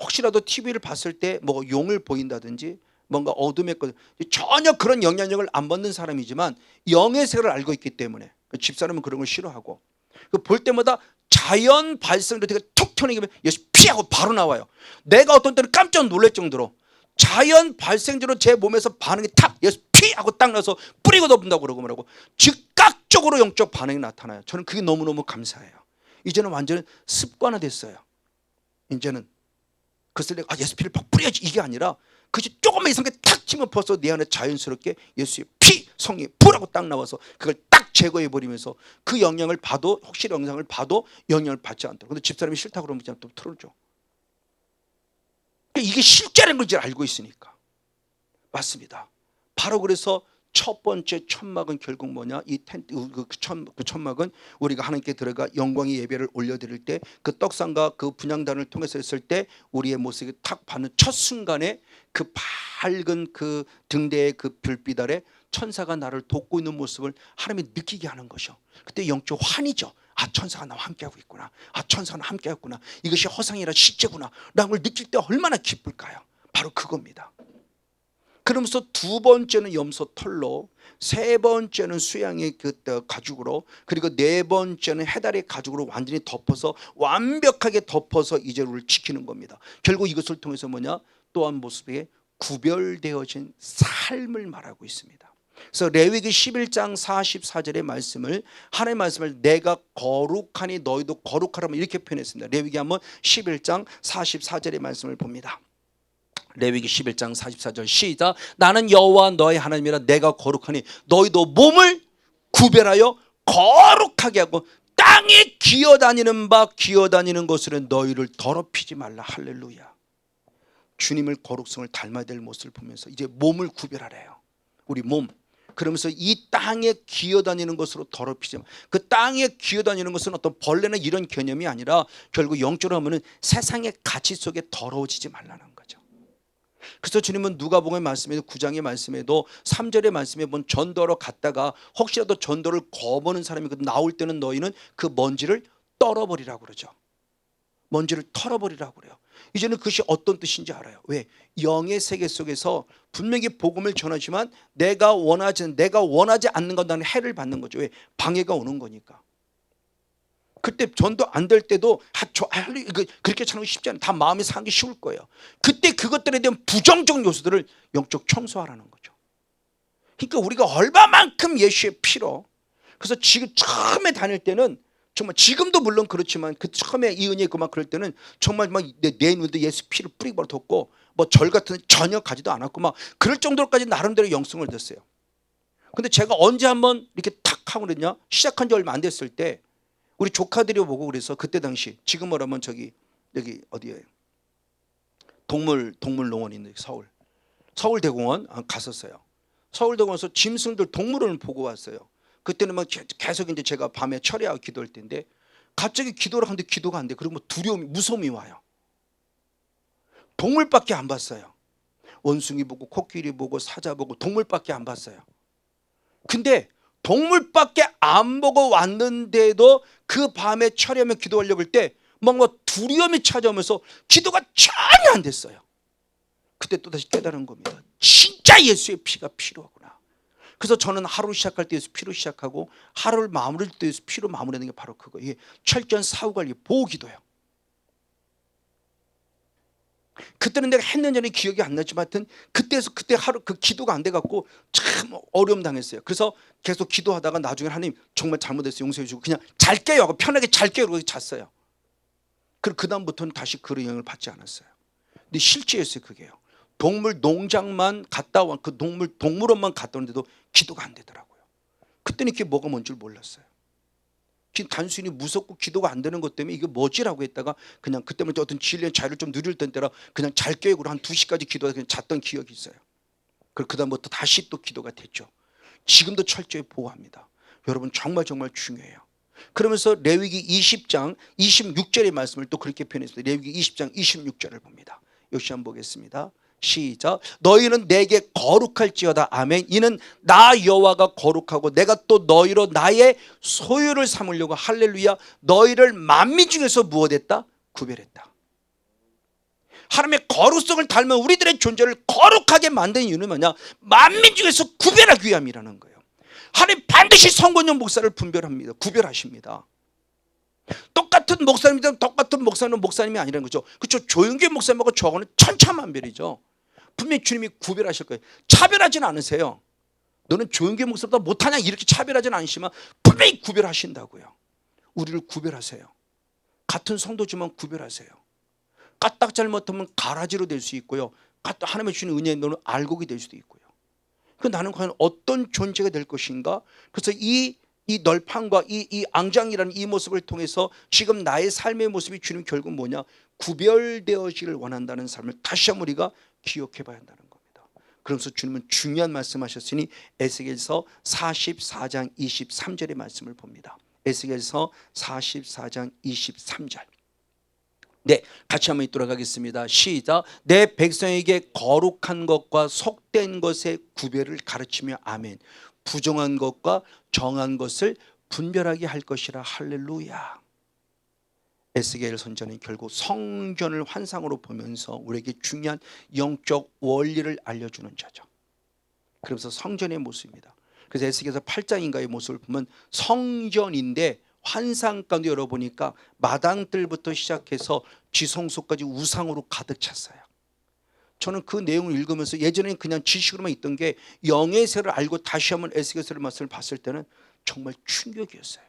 혹시라도 TV를 봤을 때 뭐 용을 보인다든지 뭔가 어둠의 것, 전혀 그런 영향력을 안 받는 사람이지만 영의 세계를 알고 있기 때문에 집사람은 그런 걸 싫어하고, 볼 때마다 자연 발생으로 되게 툭 튀어나오면 피하고 바로 나와요. 내가 어떤 때는 깜짝 놀랄 정도로 자연 발생적으로 제 몸에서 반응이 탁 피하고 딱 나서 뿌리고 덮는다고 그러고 뭐라고 즉각적으로 영적 반응이 나타나요. 저는 그게 너무너무 감사해요. 이제는 완전히 습관화됐어요. 이제는 그래서 내가 예수피를 팍 뿌려야지 이게 아니라 그것이 조금만 이상하게 탁 치면 벌써 내 안에 자연스럽게 예수의 피, 성령의 불하고 딱 나와서 그걸 딱 제거해버리면서 그 영향을 봐도, 혹시 영상을 봐도 영향을 받지 않도록. 근데 집사람이 싫다고 그러면 그냥 또 틀어줘. 이게 실제라는 걸 이제 알고 있으니까. 맞습니다. 바로 그래서 첫 번째 천막은 결국 뭐냐, 이 텐트, 그 천막은 우리가 하나님께 들어가 영광의 예배를 올려드릴 때 그 떡상과 그 분향단을 통해서 했을 때 우리의 모습이 탁 받는 첫 순간에 그 밝은 그 등대의 그 별빛 아래 천사가 나를 돕고 있는 모습을 하나님이 느끼게 하는 것이요. 그때 영적 환희죠. 아, 천사가 나와 함께하고 있구나. 아, 천사가 나와 함께하고 있구나. 이것이 허상이라 실제구나 라는 걸 느낄 때 얼마나 기쁠까요? 바로 그겁니다. 그러면서 두 번째는 염소 털로, 세 번째는 수양의 그 가죽으로, 그리고 네 번째는 해달의 가죽으로 완전히 덮어서, 완벽하게 덮어서 이제 우리를 지키는 겁니다. 결국 이것을 통해서 뭐냐? 또한 모습에 구별되어진 삶을 말하고 있습니다. 그래서 레위기 11장 44절의 말씀을, 하나님의 말씀을 내가 거룩하니 너희도 거룩하라 이렇게 표현했습니다. 레위기 한번 11장 44절의 말씀을 봅니다. 레위기 11장 44절 시작. 나는 여호와 너의 하나님이라 내가 거룩하니 너희도 몸을 구별하여 거룩하게 하고 땅에 기어다니는 바 기어다니는 것으로 너희를 더럽히지 말라. 할렐루야. 주님을 거룩성을 닮아야 될 모습을 보면서 이제 몸을 구별하래요. 우리 몸. 그러면서 이 땅에 기어다니는 것으로 더럽히지 마. 그 땅에 기어다니는 것은 어떤 벌레나 이런 개념이 아니라 결국 영적으로 하면은 세상의 가치 속에 더러워지지 말라는 거죠. 그래서 주님은 누가복음의 말씀에도 9장의 말씀에도 3절의 말씀에 본 전도하러 갔다가 혹시라도 전도를 거부하는 사람이 나올 때는 너희는 그 먼지를 떨어버리라고 그러죠. 먼지를 털어버리라고 그래요. 이제는 그것이 어떤 뜻인지 알아요. 왜? 영의 세계 속에서 분명히 복음을 전하지만 내가 원하지 않는 건 나는 해를 받는 거죠. 왜? 방해가 오는 거니까. 그때 전도 안 될 때도 그렇게 전하기 쉽지 않아요. 다 마음이 상하기 쉬울 거예요. 그때 그것들에 대한 부정적 요소들을 영적 청소하라는 거죠. 그러니까 우리가 얼마만큼 예수의 피로, 그래서 지금 처음에 다닐 때는 정말, 지금도 물론 그렇지만 그 처음에 이 은혜 그만 그럴 때는 정말 막 내 눈에 예수 피를 뿌리고 뒀고 뭐 절 같은 전혀 가지도 않았고 막 그럴 정도로까지 나름대로 영성을 얻었어요. 근데 제가 언제 한번 이렇게 탁 하고 그랬냐? 시작한 지 얼마 안 됐을 때 우리 조카들이 보고 그래서 그때 당시, 지금 뭐라면 여기 어디에 동물농원이 있는 서울대공원 갔었어요. 서울대공원에서 짐승들 동물원을 보고 왔어요. 그때는 막 계속 이제 제가 밤에 철야하고 기도할 때인데 갑자기 기도를 하는데 기도가 안 돼. 그리고 뭐 두려움이, 무서움이 와요. 동물밖에 안 봤어요. 원숭이 보고 코끼리 보고 사자 보고 동물밖에 안 봤어요. 근데 동물밖에 안 보고 왔는데도 그 밤에 철야하며 기도하려고 할 때 뭔가 두려움이 찾아오면서 기도가 전혀 안 됐어요. 그때 또다시 깨달은 겁니다. 진짜 예수의 피가 필요하구나. 그래서 저는 하루 시작할 때 예수 피로 시작하고 하루를 마무리할 때 예수 피로 마무리하는 게 바로 그거예요. 이게 철저한 사후관리 보호기도예요. 그때는 내가 했는지는 기억이 안 나지만 하여튼 그때 하루 그 기도가 안 돼갖고 참 어려움 당했어요. 그래서 계속 기도하다가 나중에 하나님 정말 잘못했어요, 용서해 주고 그냥 잘 깨요 하고 편하게 잘 깨요 그러고 잤어요. 그리고 그 다음부터는 다시 그런 영향을 받지 않았어요. 근데 실제였어요. 그게요. 동물 농장만 갔다 온, 그 동물원만 갔다 오는데도 기도가 안 되더라고요. 그때는 이게 뭐가 뭔 줄 몰랐어요. 단순히 무섭고 기도가 안 되는 것 때문에 이게 뭐지라고 했다가 그냥 그때부터 어떤 진리의 자유를 좀 누릴 때라 그냥 잘 깨고 한 2시까지 기도하다 그냥 잤던 기억이 있어요. 그리고 그 다음부터 다시 또 기도가 됐죠. 지금도 철저히 보호합니다. 여러분 정말 중요해요. 그러면서 레위기 20장 26절의 말씀을 또 그렇게 표현했습니다. 레위기 20장 26절을 봅니다. 역시 한번 보겠습니다. 시작. 너희는 내게 거룩할지어다. 아멘. 이는 나 여호와가 거룩하고 내가 또 너희로 나의 소유를 삼으려고 할렐루야. 너희를 만민 중에서 무엇했다? 구별했다. 하나님의 거룩성을 닮은 우리들의 존재를 거룩하게 만든 이유는 뭐냐? 만민 중에서 구별하기 위함이라는 거예요. 하나님 반드시 선권형 목사를 분별합니다. 구별하십니다. 똑같은 목사님이든 똑같은 목사님은 목사님이 아니라는 거죠. 그렇죠. 조용기 목사님하고 저거는 천차만별이죠. 분명히 주님이 구별하실 거예요. 차별하지는 않으세요. 너는 조용기 목사보다 못하냐 이렇게 차별하지는 않으시지만 분명히 구별하신다고요. 우리를 구별하세요. 같은 성도지만 구별하세요. 까딱 잘못하면 가라지로 될 수 있고요. 하나님의 주신 은혜에 너는 알곡이 될 수도 있고요. 그 나는 과연 어떤 존재가 될 것인가? 그래서 이 널판과 이 앙장이라는 이 모습을 통해서 지금 나의 삶의 모습이 주님 결국 뭐냐? 구별되어지기를 원한다는 삶을 다시 한번 우리가 기억해 봐야 한다는 겁니다. 그러면서 주님은 중요한 말씀하셨으니 에스겔서 44장 23절의 말씀을 봅니다. 에스겔서 44장 23절 네, 같이 한번 읽도록 하겠습니다. 시작. 내 백성에게 거룩한 것과 속된 것의 구별을 가르치며 아멘. 부정한 것과 정한 것을 분별하게 할 것이라. 할렐루야. 에스겔 선지자는 결국 성전을 환상으로 보면서 우리에게 중요한 영적 원리를 알려주는 자죠. 그러면서 성전의 모습입니다. 그래서 에스겔서 8장인가의 모습을 보면 성전인데 환상 가운데 열어보니까 마당들부터 시작해서 지성소까지 우상으로 가득 찼어요. 저는 그 내용을 읽으면서 예전에는 그냥 지식으로만 있던 게 영의 세를 알고 다시 한번 에스겔서의 말씀을 봤을 때는 정말 충격이었어요.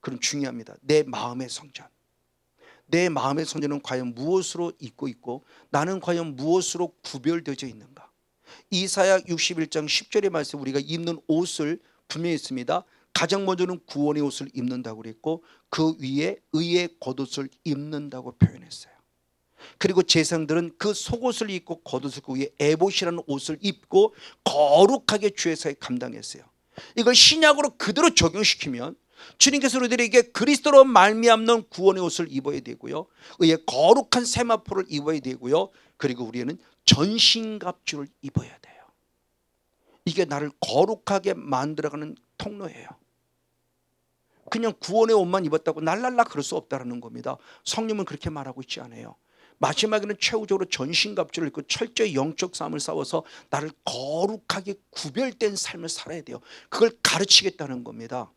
그럼 중요합니다. 내 마음의 성전. 내 마음의 성전은 과연 무엇으로 있고 있고 나는 과연 무엇으로 구별되어져 있는가. 이사야 61장 10절의 말씀, 우리가 입는 옷을 분명히 있습니다. 가장 먼저는 구원의 옷을 입는다고 그랬고 그 위에 의의 겉옷을 입는다고 표현했어요. 그리고 제사장들은 그 속옷을 입고 겉옷을 입고 위에 에봇이라는 옷을 입고 거룩하게 주의 사에 감당했어요. 이걸 신약으로 그대로 적용시키면 주님께서 우리들에게 그리스도로 말미암는 구원의 옷을 입어야 되고요, 의의 거룩한 세마포를 입어야 되고요, 그리고 우리는 전신갑주를 입어야 돼요. 이게 나를 거룩하게 만들어가는 통로예요. 그냥 구원의 옷만 입었다고 날랄라 그럴 수 없다는 겁니다. 성령은 그렇게 말하고 있지 않아요. 마지막에는 최후적으로 전신갑주를 입고 철저히 영적 싸움을 싸워서 나를 거룩하게 구별된 삶을 살아야 돼요. 그걸 가르치겠다는 겁니다.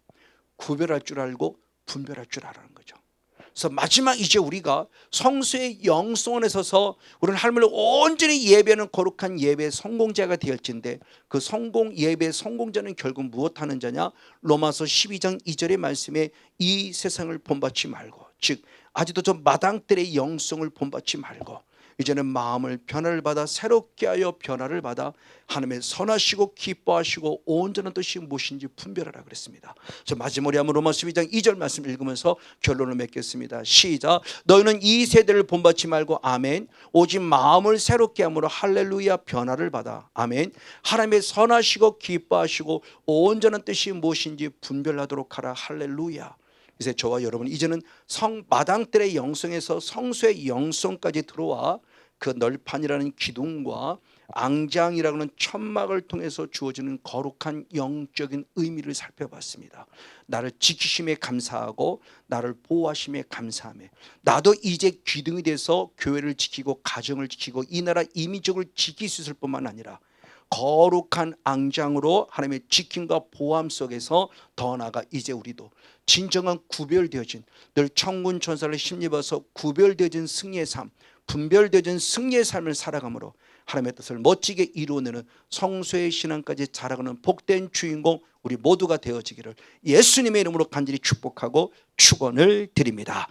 구별할 줄 알고 분별할 줄 알아는 거죠. 그래서 마지막 이제 우리가 성수의 영성원에 서서 우리는 하나님을 온전히 예배하는 거룩한 예배의 성공자가 되었는데 그 성공 예배의 성공자는 결국 무엇하는 자냐? 로마서 12장 2절의 말씀에 이 세상을 본받지 말고, 즉 아직도 저 마당들의 영성을 본받지 말고 이제는 마음을 변화를 받아 새롭게 하여 변화를 받아 하나님의 선하시고 기뻐하시고 온전한 뜻이 무엇인지 분별하라 그랬습니다. 저 마지막에 한번 로마서 12장 2절 말씀 읽으면서 결론을 맺겠습니다. 시작. 너희는 이 세대를 본받지 말고 아멘. 오직 마음을 새롭게 함으로 할렐루야 변화를 받아 아멘. 하나님의 선하시고 기뻐하시고 온전한 뜻이 무엇인지 분별하도록 하라. 할렐루야. 이제 저와 여러분 이제는 마당들의 영성에서 성수의 영성까지 들어와 그 널판이라는 기둥과 앙장이라고 하는 천막을 통해서 주어지는 거룩한 영적인 의미를 살펴봤습니다. 나를 지키심에 감사하고 나를 보호하심에 감사하며 나도 이제 기둥이 돼서 교회를 지키고 가정을 지키고 이 나라 이민족을 지킬 수 있을 뿐만 아니라 거룩한 앙장으로 하나님의 지킴과 보호함 속에서 더 나아가 이제 우리도 진정한 구별되어진, 늘 천군 천사를 힘입어서 구별되어진 승리의 삶, 분별되어진 승리의 삶을 살아감으로 하나님의 뜻을 멋지게 이루어내는 성소의 신앙까지 자라가는 복된 주인공 우리 모두가 되어지기를 예수님의 이름으로 간절히 축복하고 축원을 드립니다.